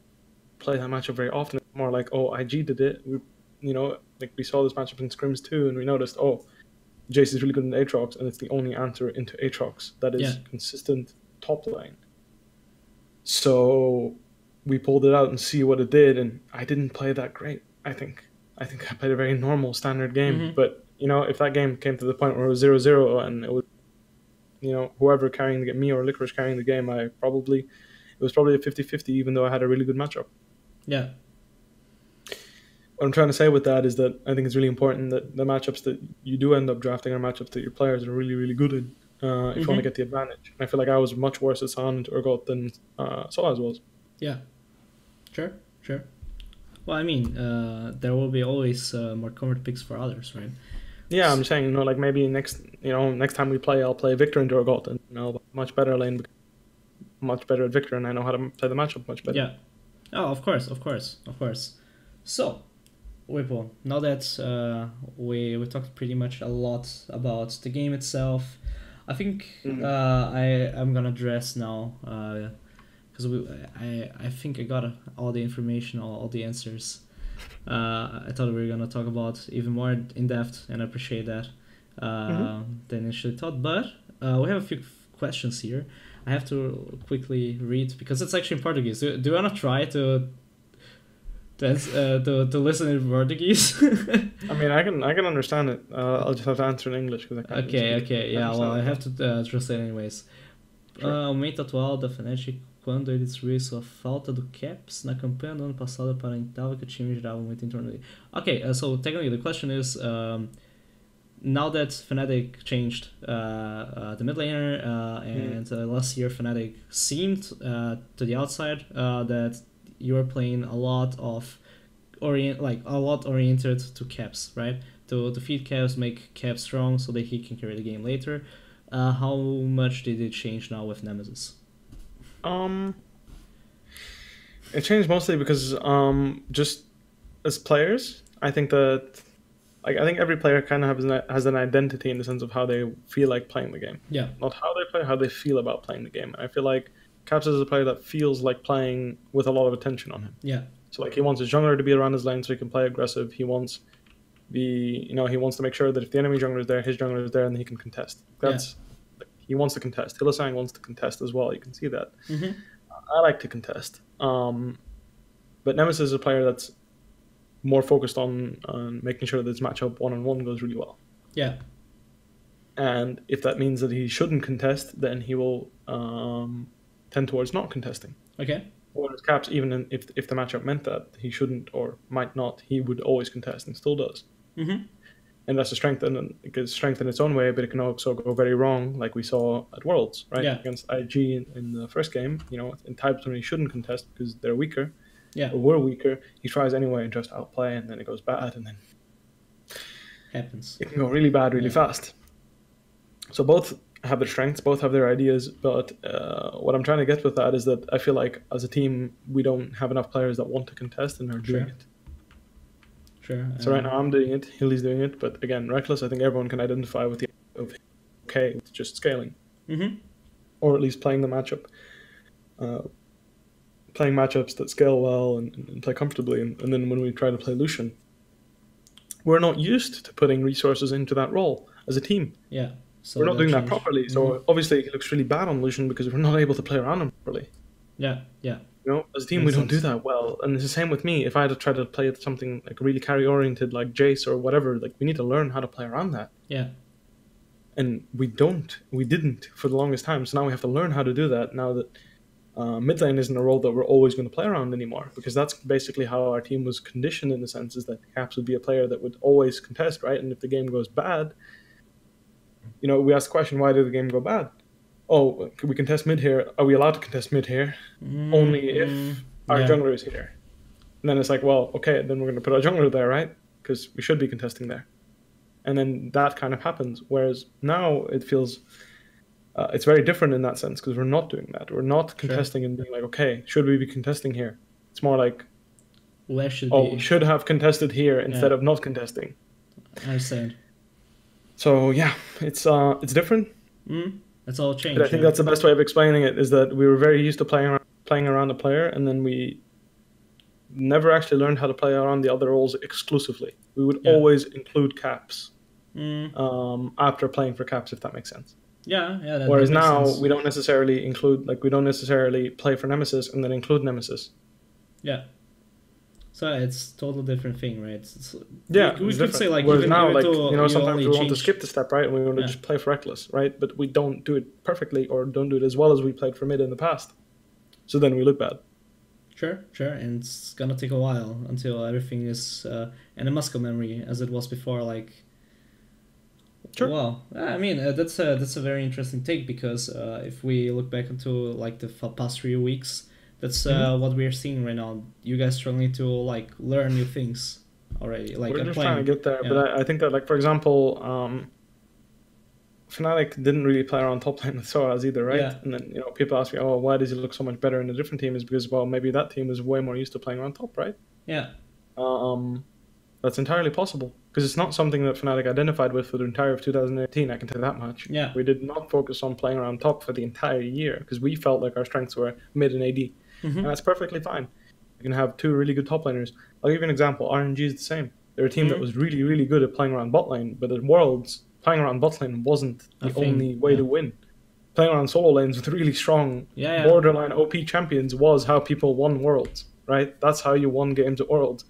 Play that matchup very often. It's more like, oh, IG did it. You know, like we saw this matchup in scrims too, and we noticed, oh, Jace is really good in Aatrox, and it's the only answer into Aatrox that is consistent top lane. So we pulled it out and see what it did, and I didn't play that great. I think I played a very normal standard game. But you know, if that game came to the point where it was 0-0 and it was, you know, whoever carrying the game, me or Licorice carrying the game, it was probably a 50-50, even though I had a really good matchup. Yeah. What I'm trying to say with that is that I think it's really important that the matchups that you do end up drafting are matchups that your players are really, really good in if you want to get the advantage. And I feel like I was much worse at San and Urgot than Solaz was. Yeah. Sure. Well, I mean, there will be always more covered picks for others, right? Yeah, I'm saying, like maybe next time we play, I'll play Victor into Urgot, and much better lane, much better at Victor, and I know how to play the matchup much better. Yeah. Oh, of course. So, Bwipo, now that we talked pretty much a lot about the game itself, I think I'm gonna address now because I think I got all the information, all the answers. I thought we were gonna talk about even more in depth, and I appreciate that than initially thought. But we have a few questions here. I have to quickly read because it's actually in Portuguese. Do you wanna try to listen in Portuguese? I mean, I can understand it. I'll just have to answer in English because I can't. Okay. Yeah, well, I have to translate anyways. Sure. O momento atual da Fnatic quando ele destruiu sua falta do caps na campanha do ano passado aparentava que o time girava muito em torno dele. Okay, so technically the question is, now that Fnatic changed the mid laner and last year Fnatic seemed to the outside that you are playing a lot oriented to caps, right? To feed caps, make caps strong so that he can carry the game later. How much did it change now with Nemesis? It changed mostly because just as players, I think that I think every player kind of has an identity in the sense of how they feel like playing the game. Yeah. Not how they play, how they feel about playing the game. And I feel like Caps is a player that feels like playing with a lot of attention on him. Yeah. So like he wants his jungler to be around his lane so he can play aggressive. He wants he wants to make sure that if the enemy jungler is there, his jungler is there, and he can contest. He wants to contest. Hylissang wants to contest as well. You can see that. Mm-hmm. I like to contest. But Nemesis is a player that's more focused on making sure that this matchup 1-on-1 goes really well. Yeah. And if that means that he shouldn't contest, then he will tend towards not contesting. Okay. Whereas Caps, even if the matchup meant that he shouldn't or might not, he would always contest and still does. Mm-hmm. And that's a strength, and it can strengthen its own way, but it can also go very wrong, like we saw at Worlds, right? Yeah. Against IG in the first game, in types when he shouldn't contest because they're weaker, Yeah. or were weaker, he tries anyway and tries to outplay, and then it goes bad, and then happens. It can go really bad really fast. So both have their strengths, both have their ideas, but what I'm trying to get with that is that I feel like as a team, we don't have enough players that want to contest and are doing it. Sure. So right now I'm doing it, Hilly's doing it, but again, Reckless, I think everyone can identify with the of okay with just scaling, or at least playing the matchup, playing matchups that scale well and play comfortably. And then when we try to play Lucian, we're not used to putting resources into that role as a team. Yeah. So we're not doing that properly. So obviously it looks really bad on Lucian because we're not able to play around him properly. Yeah. As a team, we don't do that well. And it's the same with me. If I had to try to play something like really carry-oriented, like Jace or whatever, like we need to learn how to play around that. Yeah. And we didn't for the longest time. So now we have to learn how to do that now that mid lane isn't a role that we're always going to play around anymore. Because that's basically how our team was conditioned in the sense is that Caps would be a player that would always contest, right? And if the game goes bad, we ask the question, why did the game go bad? Oh, can we contest mid here? Are we allowed to contest mid here? Only if our jungler is here. And then it's like, well, okay, then we're going to put our jungler there, right? Because we should be contesting there. And then that kind of happens. Whereas now it feels it's very different in that sense because we're not doing that. We're not contesting and being like, okay, should we be contesting here? It's more like, where should we should have contested here instead of not contesting. I understand. So yeah, it's different. It's all changed. But I think that's the best way of explaining it is that we were very used to playing around a player, and then we never actually learned how to play around the other roles exclusively. We would always include Caps after playing for Caps, if that makes sense. Yeah. Whereas now we don't necessarily play for Nemesis and then include Nemesis. Yeah. So it's a total different thing, right? We could say like whereas now, sometimes we want to skip the step, right? And we want to just play for Reckless, right? But we don't do it perfectly or don't do it as well as we played for mid in the past. So then we look bad. Sure, and it's gonna take a while until everything is in a muscle memory as it was before. Like, sure. Wow, I mean that's a very interesting take because if we look back into like the past 3 weeks. That's what we're seeing right now. You guys struggling to like learn new things already. Like we're just trying to get there, but I think that, like, for example, Fnatic didn't really play around top lane with Soaz either, right? Yeah. And then, you know, people ask me, oh, why does he look so much better in a different team? Is because, well, maybe that team is way more used to playing around top, right? Yeah. That's entirely possible, because it's not something that Fnatic identified with for the entire of 2018, I can tell you that much. Yeah. We did not focus on playing around top for the entire year, because we felt like our strengths were mid and AD. And that's perfectly fine. You can have two really good top laners. I'll give you an example. RNG is the same. They're a team that was really, really good at playing around bot lane, but at Worlds, playing around bot lane wasn't the only way to win. Playing around solo lanes with really strong, borderline OP champions was how people won Worlds, right? That's how you won games at Worlds.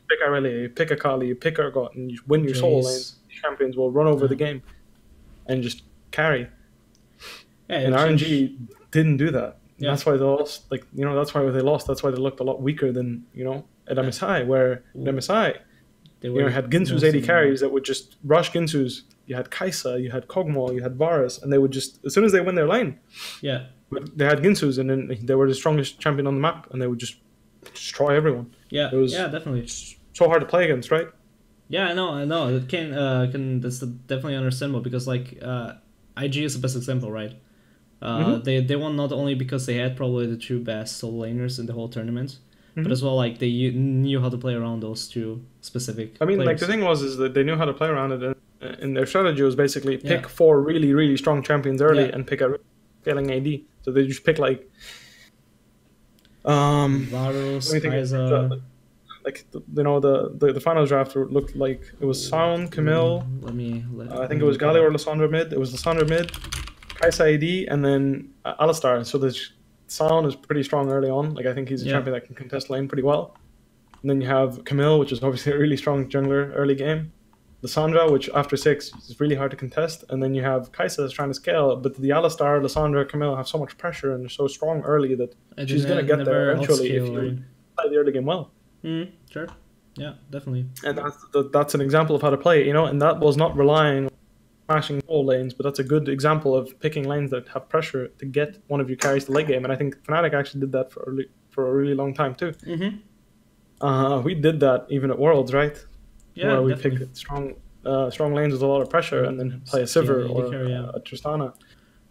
Pick Irelia, pick Akali, pick Urgot, and you win your solo lanes. Champions will run over the game and just carry. And RNG didn't do that. Yeah. That's why they lost. Like, you know, that's why they lost. That's why they looked a lot weaker than, you know, at MSI, where at MSI, you had Ginsu's 80 carries that would just rush Ginsu's. You had Kai'Sa, you had Kog'Maw, you had Varus, and they would just, as soon as they win their lane, they had Ginsu's, and then they were the strongest champion on the map, and they would just destroy everyone. Yeah, it was definitely so hard to play against, right? Yeah, I know. It can that's definitely understandable, because like IG is the best example, right? They won not only because they had probably the two best solo laners in the whole tournament, but as well, like, they knew how to play around those two specific I mean, players. like, the thing is that they knew how to play around it, and their strategy was basically pick four really, really strong champions early and pick a failing AD. So they just pick, like, Varus, Kai'Sa. Like, you know, the final draft looked like it was Sound, Camille. I think it was Galio or Lissandra mid. It was Lissandra mid, Kai'Sa AD, and then Alistar. So the Sound is pretty strong early on. Like, I think he's a champion that can contest lane pretty well. And then you have Camille, which is obviously a really strong jungler early game. Lissandra, which after 6 is really hard to contest. And then you have Kai'Sa that's trying to scale. But the Alistar, Lissandra, Camille have so much pressure and they're so strong early that she's going to get there eventually if you play the early game well. Sure. Yeah, definitely. And that's an example of how to play it, you know, and that was not relying on smashing all lanes, but that's a good example of picking lanes that have pressure to get one of your carries to late game. And I think Fnatic actually did that for a really long time too. We did that even at Worlds, right? Yeah, where we pick strong lanes with a lot of pressure and then play a Sivir or a Tristana.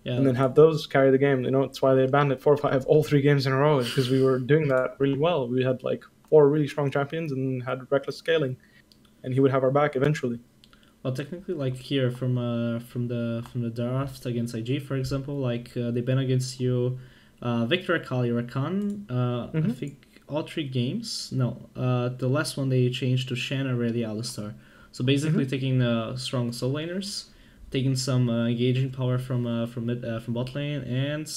Yeah. And then have those carry the game. You know, it's why they banned it 4-5 all 3 games in a row, because we were doing that really well. We had like 4 really strong champions and had reckless scaling, and he would have our back eventually. Well, technically, like here from the draft against IG, for example, like they banned against you, Victor, Akali, Rakan. I think all 3 games. No, the last one they changed to Shen, Aurelia, Alistar. So basically, taking strong soul laners, taking some engaging power from bot lane, and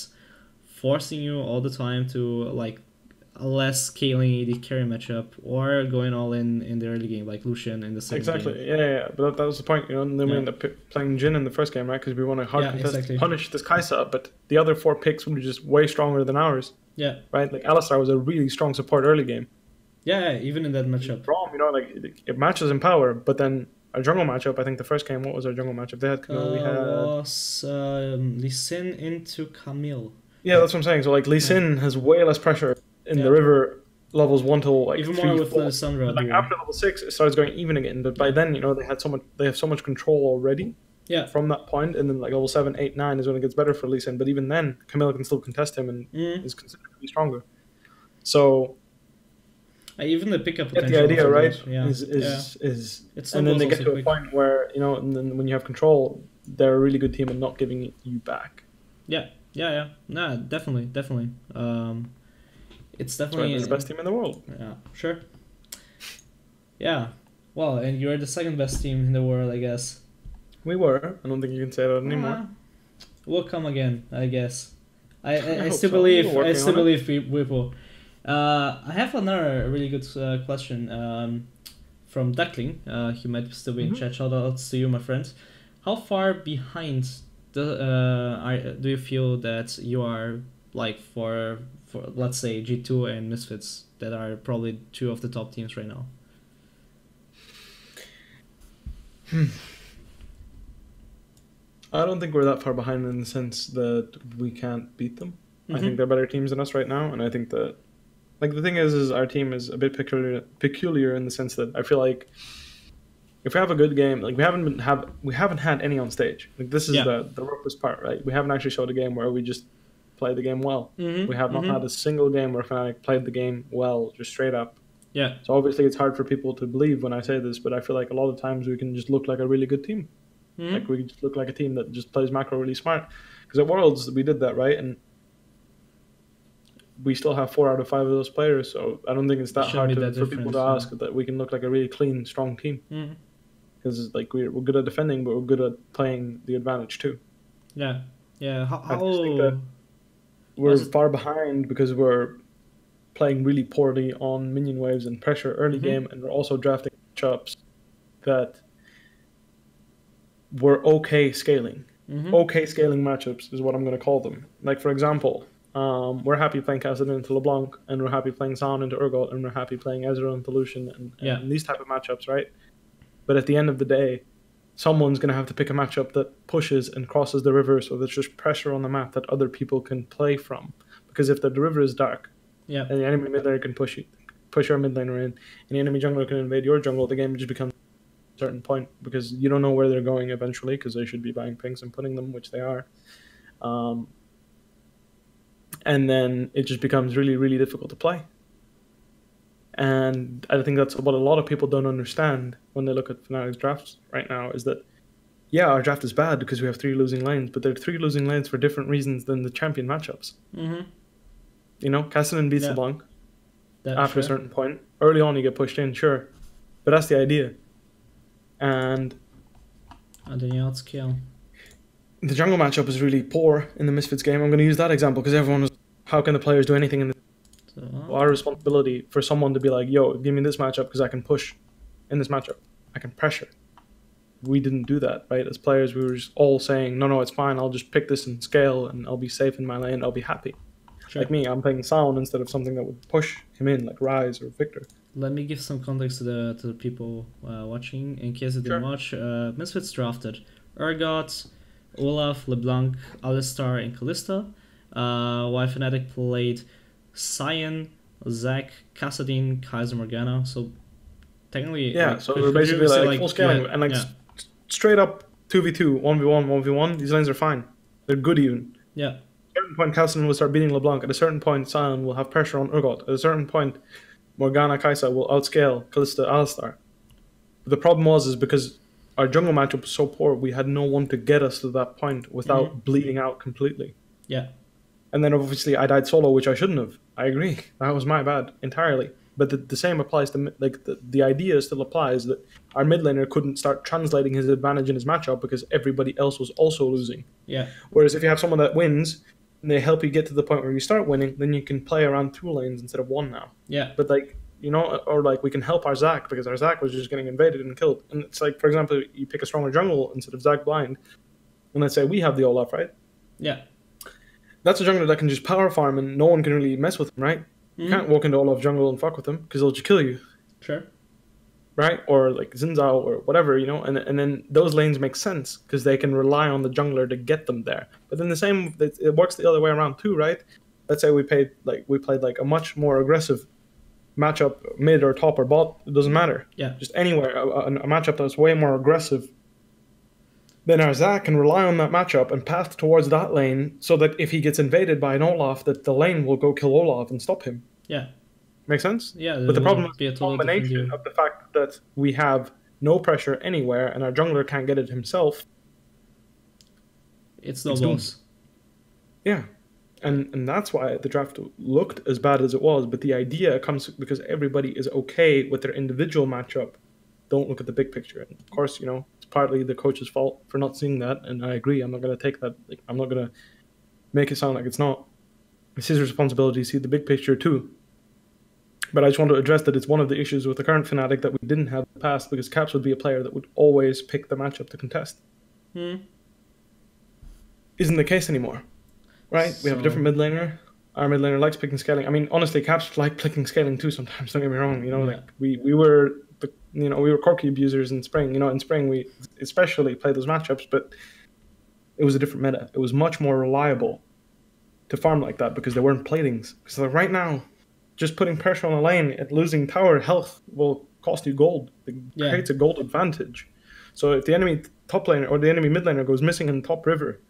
forcing you all the time to like a less scaling AD carry matchup, or going all in the early game, like Lucian in the second game. Yeah. But that was the point, you know. And then we ended up playing Jhin in the first game, right? Because we want to hard contest, punish this Kai'Sa, but the other 4 picks were just way stronger than ours. Yeah. Right? Like, Alistar was a really strong support early game. Yeah, even in that matchup. Braum, you know, like, it matches in power, but then our jungle matchup, I think the first game, what was our jungle matchup? They had Camille, we had... was Lee Sin into Camille. Yeah, that's what I'm saying. So, like, Lee Sin has way less pressure in the river levels 1 to like even 3, more with 4. Lissandra. Like, after level 6, it starts going even again. But by then, you know, they have so much control already. Yeah. From that point, and then like level 7, 8, 9 is when it gets better for Lee Sin. But even then, Camille can still contest him and is considerably stronger. So even the pickup potential. Get the idea, right? Is and then they get to a point where, you know, and then when you have control, they're a really good team and not giving you back. Yeah. Nah, definitely. It's definitely the best team in the world. Yeah, sure. Yeah, well, and you're the second best team in the world, I guess. We were. I don't think you can say that anymore. We'll come again, I guess. I still believe Bwipo. I have another really good question from Duckling. He might still be in chat. Shout outs to you, my friend. How far behind do you feel that you are, like, for let's say G2 and Misfits, that are probably 2 of the top teams right now? I don't think we're that far behind in the sense that we can't beat them. I think they're better teams than us right now, and I think that Like the thing is our team is a bit peculiar in the sense that I feel like if we have a good game, like we haven't had any on stage. Like this is the roughest part, right? We haven't actually showed a game where we just played the game well. Mm-hmm. We have not had a single game where Fnatic played the game well, just straight up. Yeah. So obviously it's hard for people to believe when I say this, but I feel like a lot of times we can just look like a really good team. Mm-hmm. Like we just look like a team that just plays macro really smart. Because at Worlds we did that, right? And we still have 4 out of 5 of those players, so I don't think it's that hard for people to ask that we can look like a really clean, strong team. Because like we're good at defending, but we're good at playing the advantage too. Yeah, yeah. I just think that we're far behind because we're playing really poorly on minion waves and pressure early game, and we're also drafting matchups that were okay scaling. Okay scaling matchups is what I'm going to call them. Like for example, we're happy playing Kassadin into LeBlanc, and we're happy playing Zaun into Urgot, and we're happy playing Ezreal into Lucian, and these type of matchups, right? But at the end of the day, someone's going to have to pick a matchup that pushes and crosses the river, so there's just pressure on the map that other people can play from. Because if the river is dark, and the enemy mid laner can push your mid laner in, and the enemy jungler can invade your jungle, the game just becomes a certain point, because you don't know where they're going eventually, because they should be buying pings and putting them, which they are. And then it just becomes really, really difficult to play. And I think that's what a lot of people don't understand when they look at Fnatic's drafts right now, is that, yeah, our draft is bad because we have 3 losing lanes, but they're 3 losing lanes for different reasons than the champion matchups. You know, Kassadin beats LeBlanc after a certain point. Early on, you get pushed in, sure. But that's the idea. And then you outscale. The jungle matchup is really poor in the Misfits game. I'm going to use that example because everyone was, how can the players do anything in the our responsibility for someone to be like, yo, give me this matchup because I can push in this matchup. I can pressure. We didn't do that, right? As players, we were just all saying, no, it's fine. I'll just pick this and scale and I'll be safe in my lane. I'll be happy. Sure. Like me, I'm playing Zaun instead of something that would push him in, like Ryze or Victor. Let me give some context to the people watching in case they didn't watch. Misfits drafted Urgot, Olaf, LeBlanc, Alistar, and Kalista. While Fnatic played Cyan, Zac, Kassadin, Kaiser Morgana. So technically, so we're basically like full scaling and straight up 2v2, 1v1, 1v1. These lanes are fine. They're good even. Yeah. At a certain point, Kassadin will start beating LeBlanc. At a certain point, Cyan will have pressure on Urgot. At a certain point, Morgana, Kai'Sa will outscale Kalista, Alistar. But the problem is because our jungle matchup was so poor, we had no one to get us to that point without bleeding out completely. Yeah. And then obviously I died solo, which I shouldn't have. I agree. That was my bad entirely. But the same applies to, like, the idea still applies that our mid laner couldn't start translating his advantage in his matchup because everybody else was also losing. Yeah. Whereas if you have someone that wins and they help you get to the point where you start winning, then you can play around 2 lanes instead of 1 now. Yeah. But like, you know, or like we can help our Zac because our Zac was just getting invaded and killed. And it's like, for example, you pick a stronger jungle instead of Zac blind. And let's say we have the Olaf, right? Yeah. That's a jungler that can just power farm and no one can really mess with him, right? You can't walk into Olaf jungle and fuck with him because they'll just kill you. Sure. Right? Or like Xin Zhao or whatever, you know? And then those lanes make sense because they can rely on the jungler to get them there. But then it works the other way around too, right? Let's say we played like a much more aggressive matchup, mid or top or bot, it doesn't matter. Yeah. Just anywhere, a matchup that's way more aggressive. Then our Zac can rely on that matchup and path towards that lane so that if he gets invaded by an Olaf, that the lane will go kill Olaf and stop him. Yeah. Make sense? Yeah. But the problem is the combination of the fact that we have no pressure anywhere and our jungler can't get it himself. It's no boss. Yeah. And that's why the draft looked as bad as it was. But the idea comes because everybody is okay with their individual matchup. Don't look at the big picture. And of course, you know, it's partly the coach's fault for not seeing that. And I agree. I'm not going to take that. Like, I'm not going to make it sound like it's not. It's his responsibility to see the big picture too. But I just want to address that it's one of the issues with the current Fnatic that we didn't have in the past, because Caps would be a player that would always pick the matchup to contest. Isn't the case anymore. Right? We have a different mid laner. Our mid laner likes picking scaling. I mean, honestly, Caps like picking scaling too sometimes, don't get me wrong. You know, like we were we were Corki abusers in spring. You know, in spring we especially played those matchups, but it was a different meta. It was much more reliable to farm like that because there weren't platings. So right now, just putting pressure on a lane and losing tower health will cost you gold. It creates a gold advantage. So if the enemy top laner or the enemy mid laner goes missing in top river,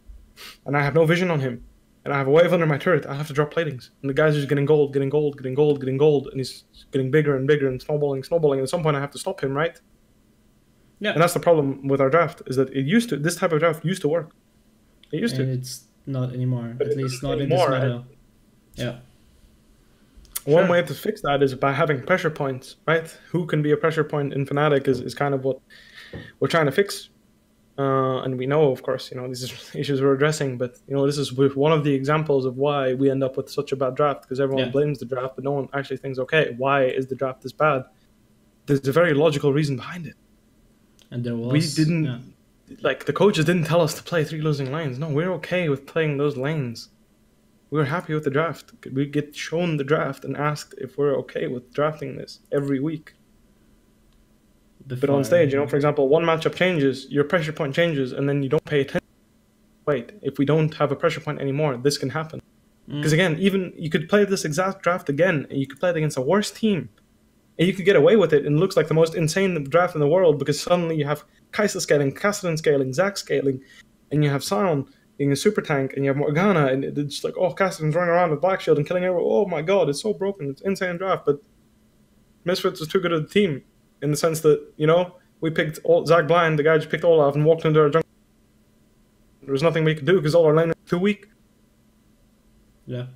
and I have no vision on him, and I have a wave under my turret, I have to drop platings. And the guy's just getting gold, getting gold, getting gold, getting gold, and he's getting bigger and bigger and snowballing, snowballing. And at some point I have to stop him, right? Yeah. And that's the problem with our draft, is that this type of draft used to work. It used to. And it's not anymore. But at least not anymore, in this meta. Yeah. One way to fix that is by having pressure points, right? Who can be a pressure point in Fnatic is kind of what we're trying to fix. And we know, of course, these are issues we're addressing, but, this is one of the examples of why we end up with such a bad draft, because everyone blames the draft, but no one actually thinks, okay, why is the draft this bad? There's a very logical reason behind it. And there was... We didn't... the coaches didn't tell us to play 3 losing lanes. No, we're okay with playing those lanes. We were happy with the draft. We get shown the draft and asked if we're okay with drafting this every week. But on stage, for example, one matchup changes, your pressure point changes, and then you don't pay attention. Wait, if we don't have a pressure point anymore, this can happen. Because again, even you could play this exact draft again, and you could play it against a worse team, and you could get away with it, and it looks like the most insane draft in the world, because suddenly you have Kai'Sa scaling, Kassadin scaling, Zac scaling, and you have Sion being a super tank, and you have Morgana, and it's just like, oh, Kassadin's running around with Black Shield and killing everyone. Oh my god, it's so broken. It's an insane draft. But Misfits was too good at the team, in the sense that, we picked Zac blind, the guy just picked Olaf and walked into our jungle. There was nothing we could do because all our laners were too weak. Yeah.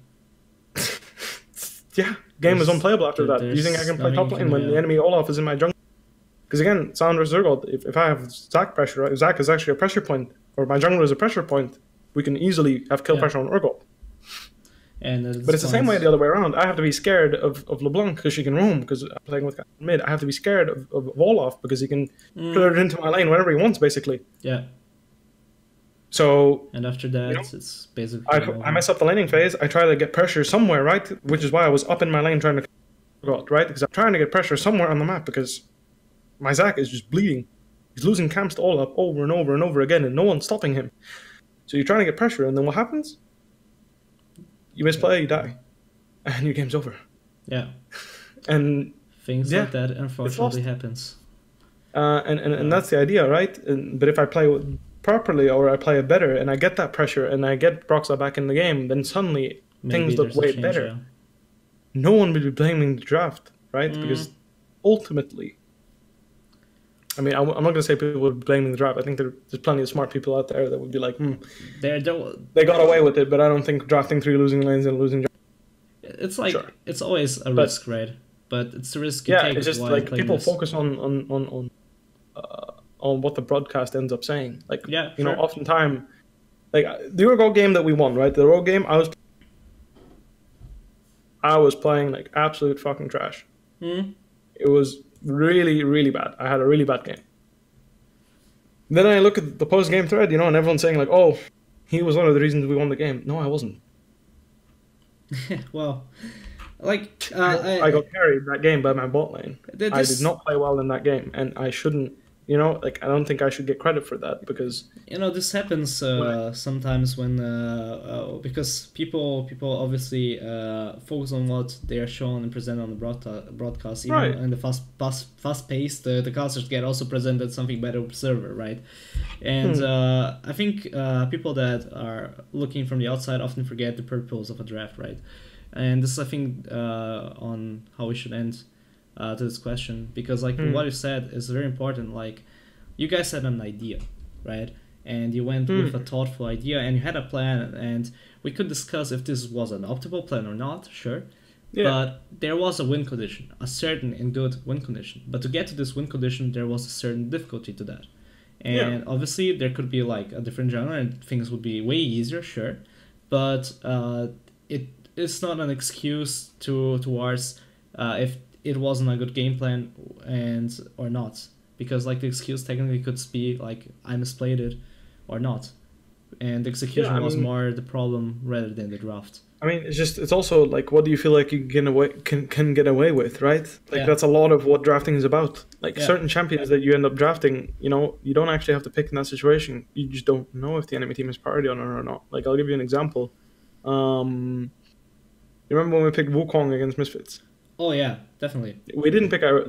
Yeah, game was unplayable after that. You think I can play top lane when the enemy Olaf is in my jungle? Because again, Sound versus Zergold, if I have Zac pressure, if Zac is actually a pressure point, or my jungler is a pressure point, we can easily have kill pressure on Urgot. But it's the same way the other way around. I have to be scared of LeBlanc because she can roam, because I'm playing with mid. I have to be scared of Olaf because he can put it into my lane whenever he wants, basically. Yeah. So... And after that, it's basically... I mess up the laning phase. I try to get pressure somewhere, right? Which is why I was up in my lane trying to Urgot, right? Because I'm trying to get pressure somewhere on the map, because my Zac is just bleeding. He's losing camps to Olaf over and over and over again, and no one's stopping him. So you're trying to get pressure, and then what happens? You misplay, you die, and your game's over. Yeah. And things like that unfortunately happens. And that's the idea, right? But if I play properly, or I play it better, and I get that pressure, and I get Broxah back in the game, then suddenly things look way better. Yeah. No one will be blaming the draft, right? Because ultimately, I mean, I'm not going to say people would be blaming the draft. I think there's plenty of smart people out there that would be like, they got away with it, but I don't think drafting 3 losing lanes and losing... It's like, it's always a risk, right? But it's the risk you take. Yeah, it's just like people focus on what the broadcast ends up saying. Like, oftentimes, like the Urgot game that we won, right? The Urgot game, I was playing like absolute fucking trash. It was really, really bad. I had a really bad game. Then I look at the post-game thread, and everyone's saying like, oh, he was one of the reasons we won the game. No, I wasn't. Well, like... I got carried that game by my bot lane. I did not play well in that game, and I shouldn't... I don't think I should get credit for that, because... this happens sometimes when... because people obviously focus on what they are shown and presented on the broadcast. Even in the fast pace, the casters get also presented something better observer, right? And I think people that are looking from the outside often forget the purpose of a draft, right? And this is, I think, on how we should end to this question, because what you said is very important. Like, you guys had an idea, right? And you went with a thoughtful idea, and you had a plan, and we could discuss if this was an optimal plan or not, sure. But there was a win condition, a certain and good win condition. But to get to this win condition, there was a certain difficulty to that. And obviously there could be like a different genre and things would be way easier, sure. But it's not an excuse towards if it wasn't a good game plan or not, because like the excuse technically could be like I misplayed it or not, and the execution was more the problem rather than the draft. I mean, it's also like, what do you feel like you can get away with, right? Like that's a lot of what drafting is about. Like certain champions that you end up drafting, you don't actually have to pick in that situation. You just don't know if the enemy team is priority on it or not. Like I'll give you an example. You remember when we picked Wukong against Misfits? Oh yeah, definitely. We didn't pick our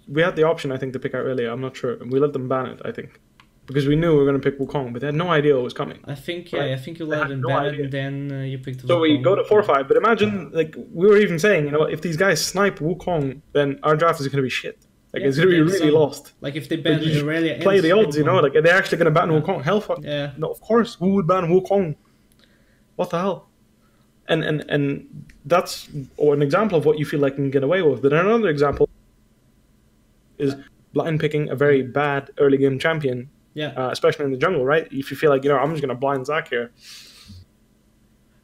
we had the option I think to pick out earlier. I'm not sure, and we let them ban it. I think because we knew we were going to pick Wukong, but they had no idea what was coming. I think I think you let them ban it, and then you picked. So we go to 4-5. But imagine we were even saying, if these guys snipe Wukong, then our draft is going to be shit. It's going to be really lost. Like if they ban Irelia, play the odds, are they actually going to ban Wukong? Hell, fuck. Yeah. No, of course. Who would ban Wukong? What the hell? And that's an example of what you feel like you can get away with. But another example is blind picking a very bad early game champion. Yeah. Especially in the jungle, right? If you feel like, I'm just going to blind Zac here.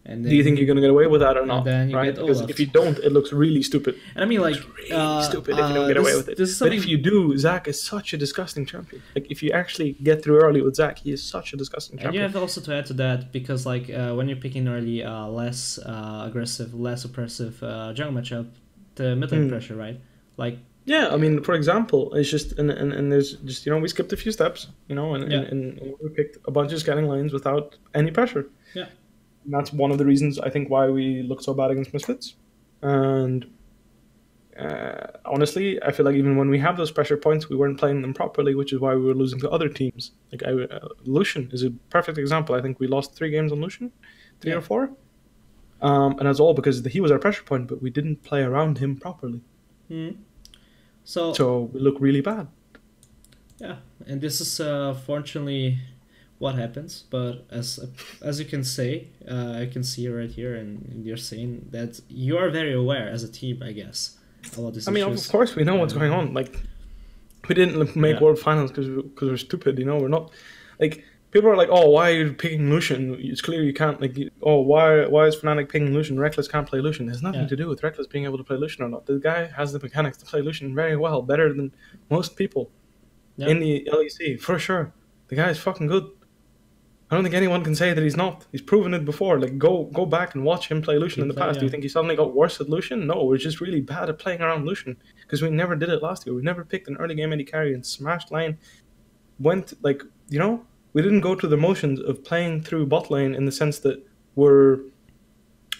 And then, do you think you're going to get away with that or not? Right? Because if you don't, it looks really stupid. And I mean, like, really stupid if you don't get away with it. But if you do, Zac is such a disgusting champion. Like, if you actually get through early with Zac, he is such a disgusting champion. And you have also to add to that, because like when you're picking early, less aggressive, less oppressive jungle matchup, the mid lane pressure, right? Like. Yeah, I mean, for example, it's just and there's just we skipped a few steps, and we picked a bunch of scanning lanes without any pressure. Yeah. And that's one of the reasons I think why we looked so bad against Misfits. And honestly, I feel like even when we have those pressure points, we weren't playing them properly, which is why we were losing to other teams. Like Lucian is a perfect example. I think we lost 3 games on Lucian, 3 or 4. And that's all because he was our pressure point, but we didn't play around him properly. So we look really bad. Yeah, and this is fortunately what happens, but as you can say, I can see right here, and you're saying that you are very aware as a team, I guess, about this. I mean, of course, we know what's going on. Like, we didn't make World Finals because we're stupid. We're not like people are like, oh, why are you picking Lucian? It's clear you can't. Like, oh, why is Fnatic picking Lucian? Reckless can't play Lucian. It has nothing to do with Reckless being able to play Lucian or not. The guy has the mechanics to play Lucian very well, better than most people in the LEC for sure. The guy is fucking good. I don't think anyone can say that he's not. He's proven it before. Like, go back and watch him play Lucian in the past. Do you think he suddenly got worse at Lucian? No, we're just really bad at playing around Lucian because we never did it last year. We never picked an early game AD carry and smashed lane. We didn't go through the motions of playing through bot lane in the sense that we're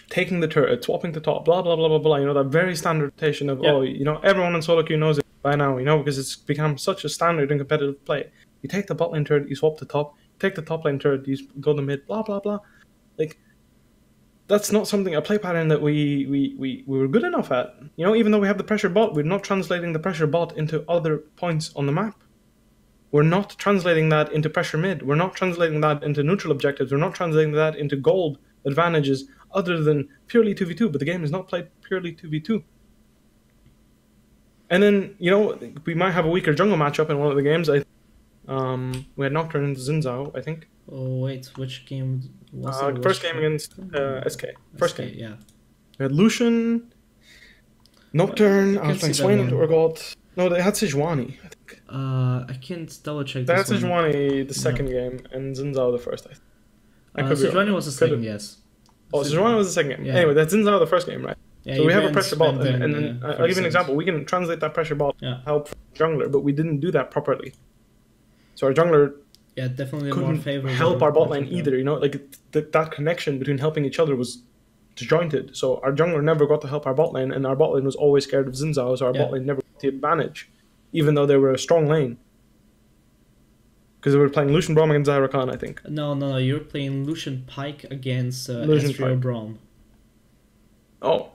taking the turret, swapping to top, blah, blah, blah, blah, blah. That very standard rotation of, everyone in solo queue knows it by now, because it's become such a standard in competitive play. You take the bot lane turret, you swap to top. Take the top lane turret, you go to mid, blah, blah, blah. Like, that's not a play pattern that we were good enough at. Even though we have the pressure bot, we're not translating the pressure bot into other points on the map. We're not translating that into pressure mid. We're not translating that into neutral objectives. We're not translating that into gold advantages other than purely 2v2. But the game is not played purely 2v2. And then, we might have a weaker jungle matchup in one of the games. We had Nocturne into Xin Zhao, I think. Oh, wait, which game was it? First game against SK. First game. Yeah. We had Lucian, Nocturne, I was playing Swain into Urgot. No, they had Sejuani, I think. I can't double check this. They had Sejuani the second game, and Xin Zhao the first, I think. Sejuani was the second, yes. Oh, Sejuani was the second game. Yeah. Anyway, that's Xin Zhao the first game, right? Yeah, so we have a pressure bot, and then I'll give you an example. We can translate that pressure bot help jungler, but we didn't do that properly. So our jungler definitely couldn't help our bot lane either. That connection between helping each other was disjointed. So our jungler never got to help our bot lane, and our bot lane was always scared of Xin Zhao, so our bot lane never got the advantage, even though they were a strong lane. Because we were playing Lucian Braum against Zyra Khan, I think. No, you're playing Lucian Pike against Ezreal Braum. Oh.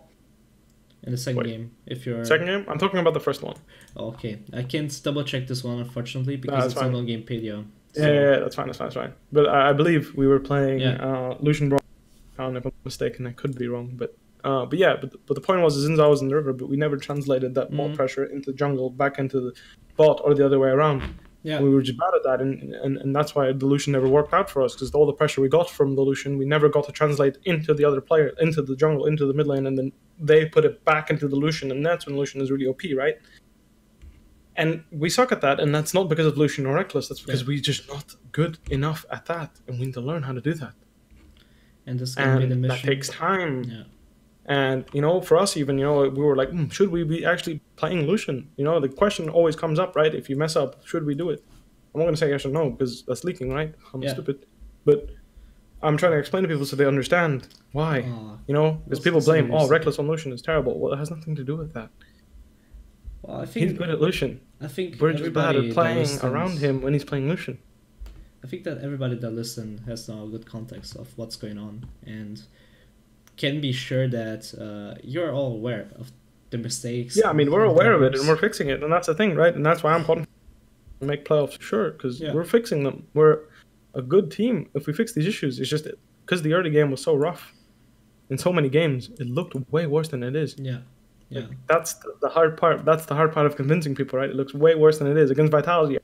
In the second game, if you're... Second game? I'm talking about the first one. Okay. I can't double check this one, unfortunately, because it's not on Gamepedia. So. Yeah, that's fine. But I believe we were playing Lucian Braum, if I'm mistaken. I could be wrong. But the point was Xin Zhao was in the river, but we never translated that bot pressure into the jungle, back into the bot, or the other way around. Yeah. We were just bad at that, and that's why the Lucian never worked out for us, because all the pressure we got from the Lucian, we never got to translate into the other player, into the jungle, into the mid lane, and then they put it back into the Lucian, and that's when Lucian is really OP, right? And we suck at that, and that's not because of Lucian or Reckless, that's because we're just not good enough at that, and we need to learn how to do that. And this can be the mission. That takes time. Yeah. And, for us even, we were like, should we be actually playing Lucian? The question always comes up, right? If you mess up, should we do it? I'm not going to say yes or no, because that's leaking, right? I'm stupid. But I'm trying to explain to people so they understand why. You know, because people blame, Reckless on Lucian is terrible. Well, it has nothing to do with that. Well, I think he's good at Lucian. I think we're just bad at playing around him when he's playing Lucian. I think that everybody that listens has now a good context of what's going on and can be sure that you're all aware of the mistakes. Yeah, I mean, we're aware of it and we're fixing it, and that's the thing, right? And that's why I'm confident to make playoffs, sure, because we're fixing them. We're a good team if we fix these issues. It's just because the early game was so rough in so many games, it looked way worse than it is. Yeah. Yeah. Like, that's the hard part. That's the hard part of convincing people, right? It looks way worse than it is. Against Vitality,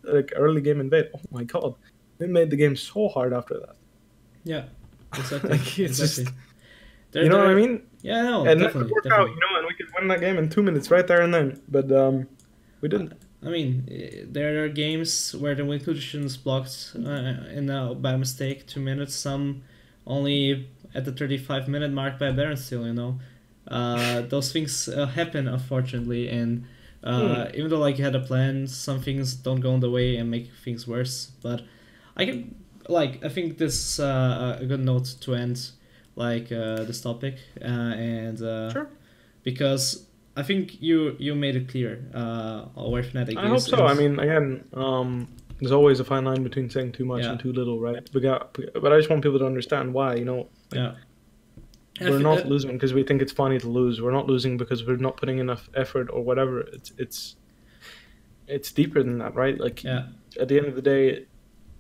like early game invade. Oh my god, it made the game so hard after that. Yeah, exactly. Like, it's exactly. just, you know what I mean? Yeah, no, and definitely. That worked out, you know, and we could win that game in 2 minutes right there and then. But we didn't. I mean, there are games where the win condition is blocked by mistake, 2 minutes. Some only at the 35-minute mark by Baron still, you know. Those things happen, unfortunately, and even though like you had a plan, some things don't go on the way and make things worse. But I think this is a good note to end this topic, and sure. Because I think you made it clear where Fnatic is. I hope so. I mean, again, there's always a fine line between saying too much and too little, right? But I just want people to understand why, you know. Like, we're not losing because we think it's funny to lose. We're not losing because we're not putting enough effort or whatever. It's deeper than that, right? Like at the end of the day,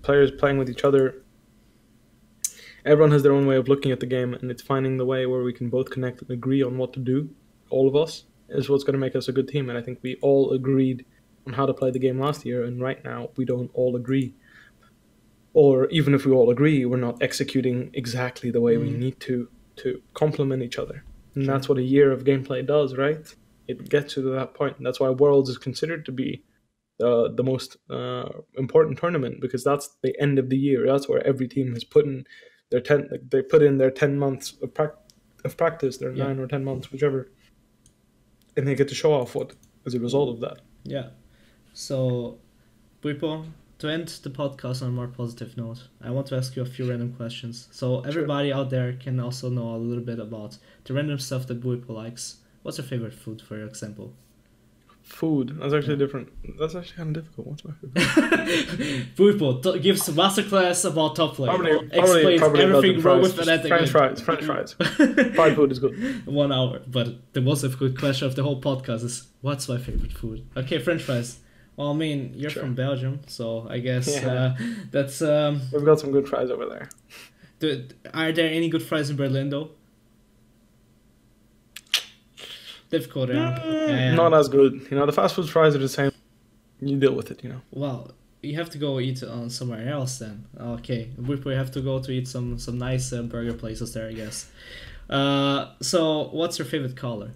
players playing with each other. Everyone has their own way of looking at the game, and it's finding the way where we can both connect and agree on what to do. All of us is what's going to make us a good team. And I think we all agreed on how to play the game last year, and right now we don't all agree. Or even if we all agree, we're not executing exactly the way we need to complement each other. And that's what a year of gameplay does, right? It gets you to that point. And that's why Worlds is considered to be the most important tournament, because that's the end of the year. That's where every team has put in their 10 months of practice, their 9 or 10 months, whichever. And they get to show off what as a result of that. Yeah. So, Bwipo, to end the podcast on a more positive note, I want to ask you a few random questions. So everybody out there can also know a little bit about the random stuff that Bwipo likes. What's your favorite food, for example? Food? That's actually different. That's actually kind of difficult. What's my favorite? Bwipo gives a masterclass about top lane. Explains everything wrong with Fnatic. French fries. Fried food is good. 1 hour. But the most difficult question of the whole podcast is, what's my favorite food? Okay, French fries. Well, I mean, you're from Belgium, so I guess that's... We've got some good fries over there. Are there any good fries in Berlin, though? Difficult, Not as good. You know, the fast food fries are the same. You deal with it, you know. Well, you have to go eat somewhere else then. Okay, we have to go to eat some nice burger places there, I guess. So, what's your favorite color?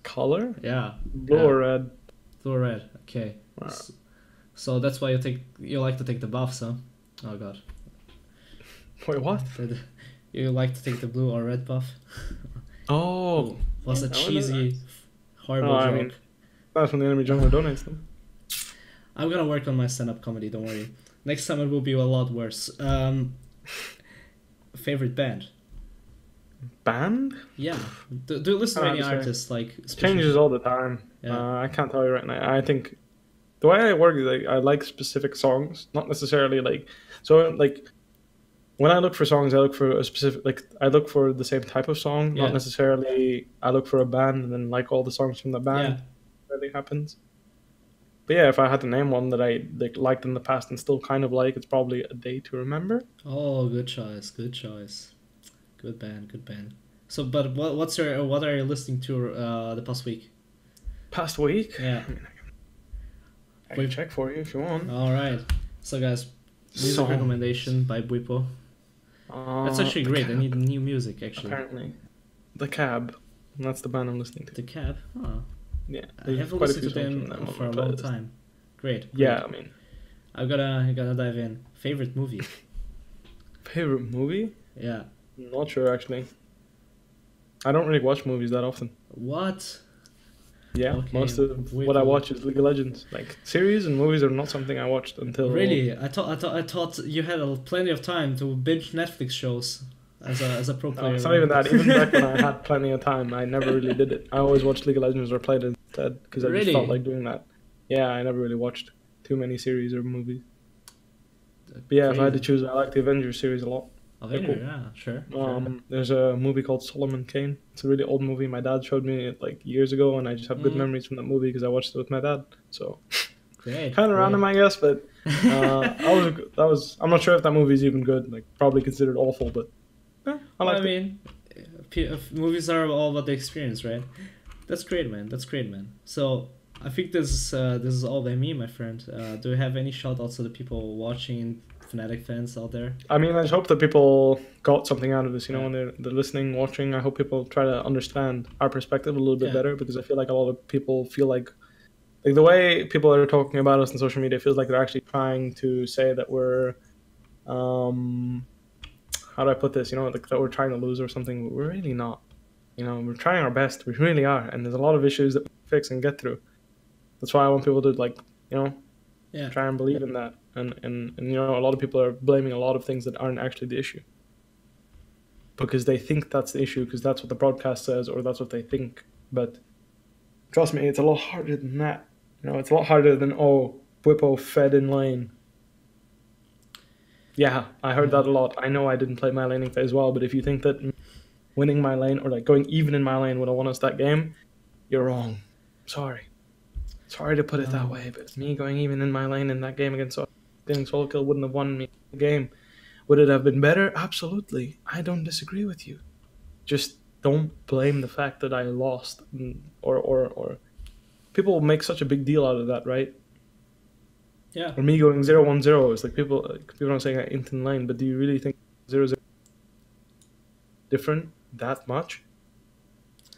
Color? Yeah. Blue or red? Blue or red, okay. Wow. So that's why you like to take the buffs, huh? Oh god. Wait, what? You like to take the blue or red buff? Oh. Was a cheesy, horrible joke. I mean, that's when the enemy jungler donates them. I'm gonna work on my stand-up comedy, don't worry. Next time it will be a lot worse. Favorite band? Band? Yeah. Do you listen to any artists? Changes all the time. Yeah. I can't tell you right now. I think the way I work is I like specific songs, not necessarily when I look for songs, I look for a specific, I look for the same type of song, not necessarily I look for a band and then like all the songs from the band. Yeah. Really happens. But yeah, if I had to name one that I liked in the past and still kind of like, it's probably A Day to Remember. Oh, good choice. Good band. So, but what are you listening to the past week? Past week? Yeah. I can check for you if you want. All right. So, guys, music recommendation by Bwipo. That's actually great. I need new music, actually. Apparently. The Cab. That's the band I'm listening to. The Cab? Oh. Yeah. I haven't listened to them for a long time. Great. Yeah, I mean. I gotta dive in. Favorite movie? Favorite movie? Yeah. Not sure, actually. I don't really watch movies that often. What? Yeah, Okay, most of what I watch is League of Legends. Like series and movies are not something I watched until. Really, I thought you had plenty of time to binge Netflix shows as a pro player. No, it's not even that. Even back when I had plenty of time, I never really did it. I always watched League of Legends or played it instead because I just felt like doing that. Yeah, I never really watched too many series or movies. But yeah, if I had to choose, I like the Avengers series a lot. Avengers, cool. Yeah, sure. There's a movie called Solomon Kane. It's a really old movie. My dad showed me it like years ago, and I just have good memories from that movie because I watched it with my dad. So kind of random, I guess, but I'm not sure if that movie is even good. Like probably considered awful, but I mean, movies are all about the experience, right? That's great, man. So I think this is all by me, my friend. Do you have any shout outs to the people watching, Fnatic fans out there? I mean, I just hope that people got something out of this, when they're listening, watching. I hope people try to understand our perspective a little bit better, because I feel like a lot of people feel like the way people are talking about us on social media feels like they're actually trying to say that we're, how do I put this, like that we're trying to lose or something. We're really not. We're trying our best. We really are. And there's a lot of issues that we fix and get through. That's why I want people to try and believe in that. And a lot of people are blaming a lot of things that aren't actually the issue, because they think that's the issue because that's what the broadcast says or that's what they think. But trust me, it's a lot harder than that. It's a lot harder than, Bwipo fed in lane. Yeah, I heard that a lot. I know I didn't play my laning phase well, but if you think that winning my lane or like going even in my lane would have won us that game, you're wrong. Sorry to put it that way, but me going even in my lane in that game against getting solo kill wouldn't have won me the game. Would it have been better? Absolutely. I don't disagree with you. Just don't blame the fact that I lost, or people make such a big deal out of that, right? Yeah. Or me going 0-1-0 is like people are saying I int in lane, but do you really think 0-0 different that much?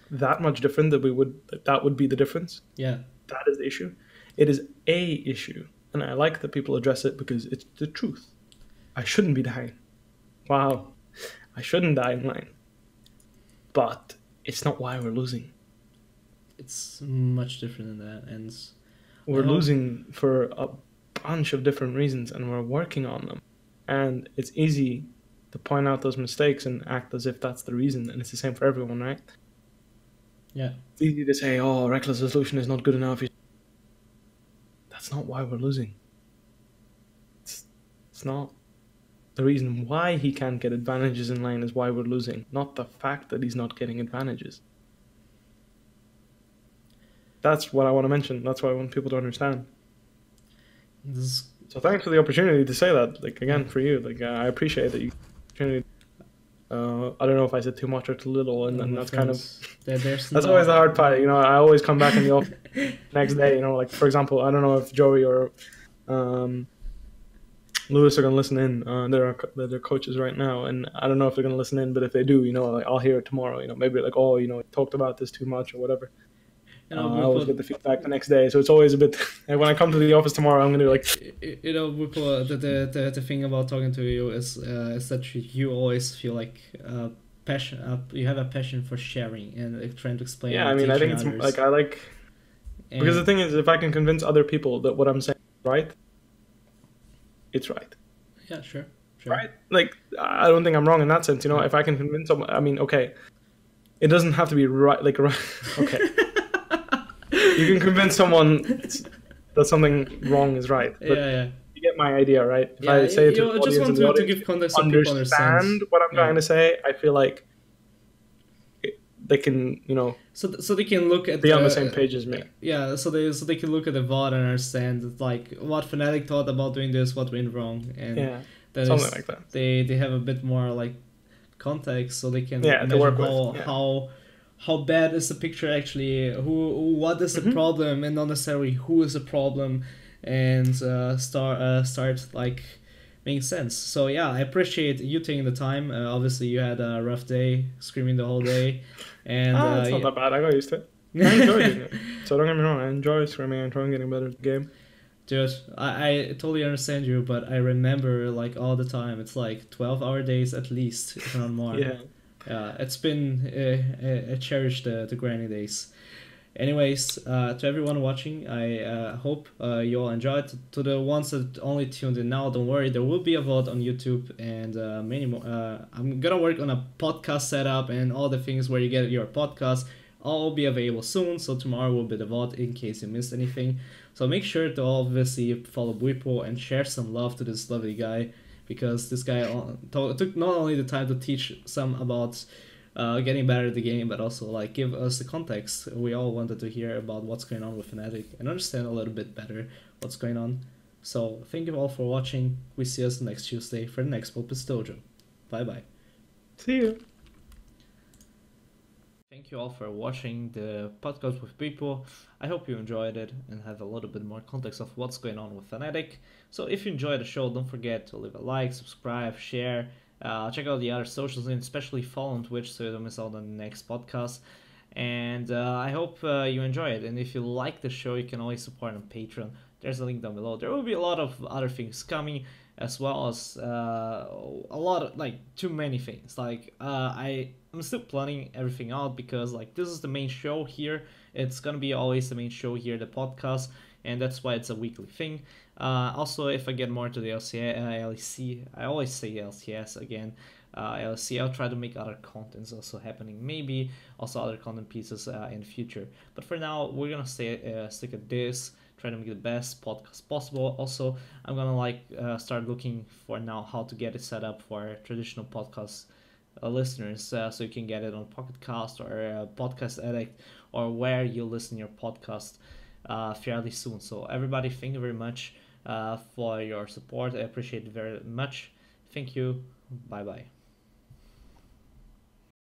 That much different that would be the difference? Yeah. That is the issue. It is a issue. And I like that people address it because it's the truth. I shouldn't be dying. Wow. I shouldn't die in lane. But it's not why we're losing. It's much different than that. And we're losing for a bunch of different reasons, and we're working on them. And it's easy to point out those mistakes and act as if that's the reason. And it's the same for everyone, right? Yeah. It's easy to say, reckless resolution is not good enough. That's not why we're losing. It's not. The reason why he can't get advantages in lane is why we're losing, not the fact that he's not getting advantages. That's what I want to mention. That's what I want people to understand. So thanks for the opportunity to say that. Like, again, for you. Like, I appreciate that you. I don't know if I said too much or too little, and that's kind of that's always the hard part. I always come back in the office next day. Like like, for example, I don't know if Joey or Lewis are gonna listen in. They're coaches right now, and I don't know if they're gonna listen in, but if they do, like, I'll hear it tomorrow. Maybe like, talked about this too much or whatever. I always get the feedback the next day, so it's always a bit. When I come to the office tomorrow, I'm gonna be like, Bwipo, the thing about talking to you is that you always feel like passion. You have a passion for sharing and trying to explain. Yeah, I mean, I think it's like because the thing is, if I can convince other people that what I'm saying is right, it's right. Yeah, sure. Right? Like, I don't think I'm wrong in that sense. If I can convince someone, I mean, okay, it doesn't have to be right. Like, right, okay. You can convince someone that something wrong is right. But you get my idea, right? If I say it to the just audience, want to give context so people understand what I'm trying to say, I feel like they can, so they can look at be on the same page as me. Yeah, so they can look at the VOD and understand like what Fnatic thought about doing this, what went wrong, and something like that. They have a bit more like context, so they can imagine how bad is the picture actually, what is the problem, and not necessarily who is the problem, and start like making sense. So yeah, I appreciate you taking the time. Obviously you had a rough day, screaming the whole day, and it's not that bad. I got used to it. I enjoy doing it. So don't get me wrong, I enjoy screaming. I enjoy getting better at the game. Dude, I totally understand you, but I remember like all the time. It's like 12-hour days at least, if not more. Yeah. It's been I cherish the grinding days, Anyways, to everyone watching, I hope you all enjoyed. To the ones that only tuned in now, don't worry, there will be a vote on YouTube and many more. I'm gonna work on a podcast setup and all the things where you get your podcast. All will be available soon, so tomorrow will be the vote in case you missed anything. So make sure to obviously follow Bwipo and share some love to this lovely guy, because this guy took not only the time to teach some about getting better at the game, but also like give us the context. We all wanted to hear about what's going on with Fnatic and understand a little bit better what's going on. So thank you all for watching. We see us next Tuesday for the next Pulpit Dojo. Bye bye. See you. Thank you all for watching the podcast with Bwipo. I hope you enjoyed it and have a little bit more context of what's going on with Fnatic. So if you enjoyed the show, don't forget to leave a like, subscribe, share. Check out the other socials and especially follow on Twitch so you don't miss out on the next podcast. And I hope you enjoy it. And if you like the show, you can always support on Patreon. There's a link down below. There will be a lot of other things coming, as well as a lot of too many things. I'm still planning everything out, because this is the main show here. It's gonna be always the main show here, the podcast, and that's why it's a weekly thing. Also, if I get more to the LEC, I always say LCS again. LEC, I'll try to make other contents also happening, maybe also other content pieces in the future. But for now, we're gonna stick at this, try to make the best podcast possible. Also, I'm gonna start looking for now how to get it set up for traditional podcast listeners, so you can get it on Pocket Cast or Podcast Addict or where you listen your podcast fairly soon. So everybody, thank you very much for your support. I appreciate it very much. Thank you. Bye bye.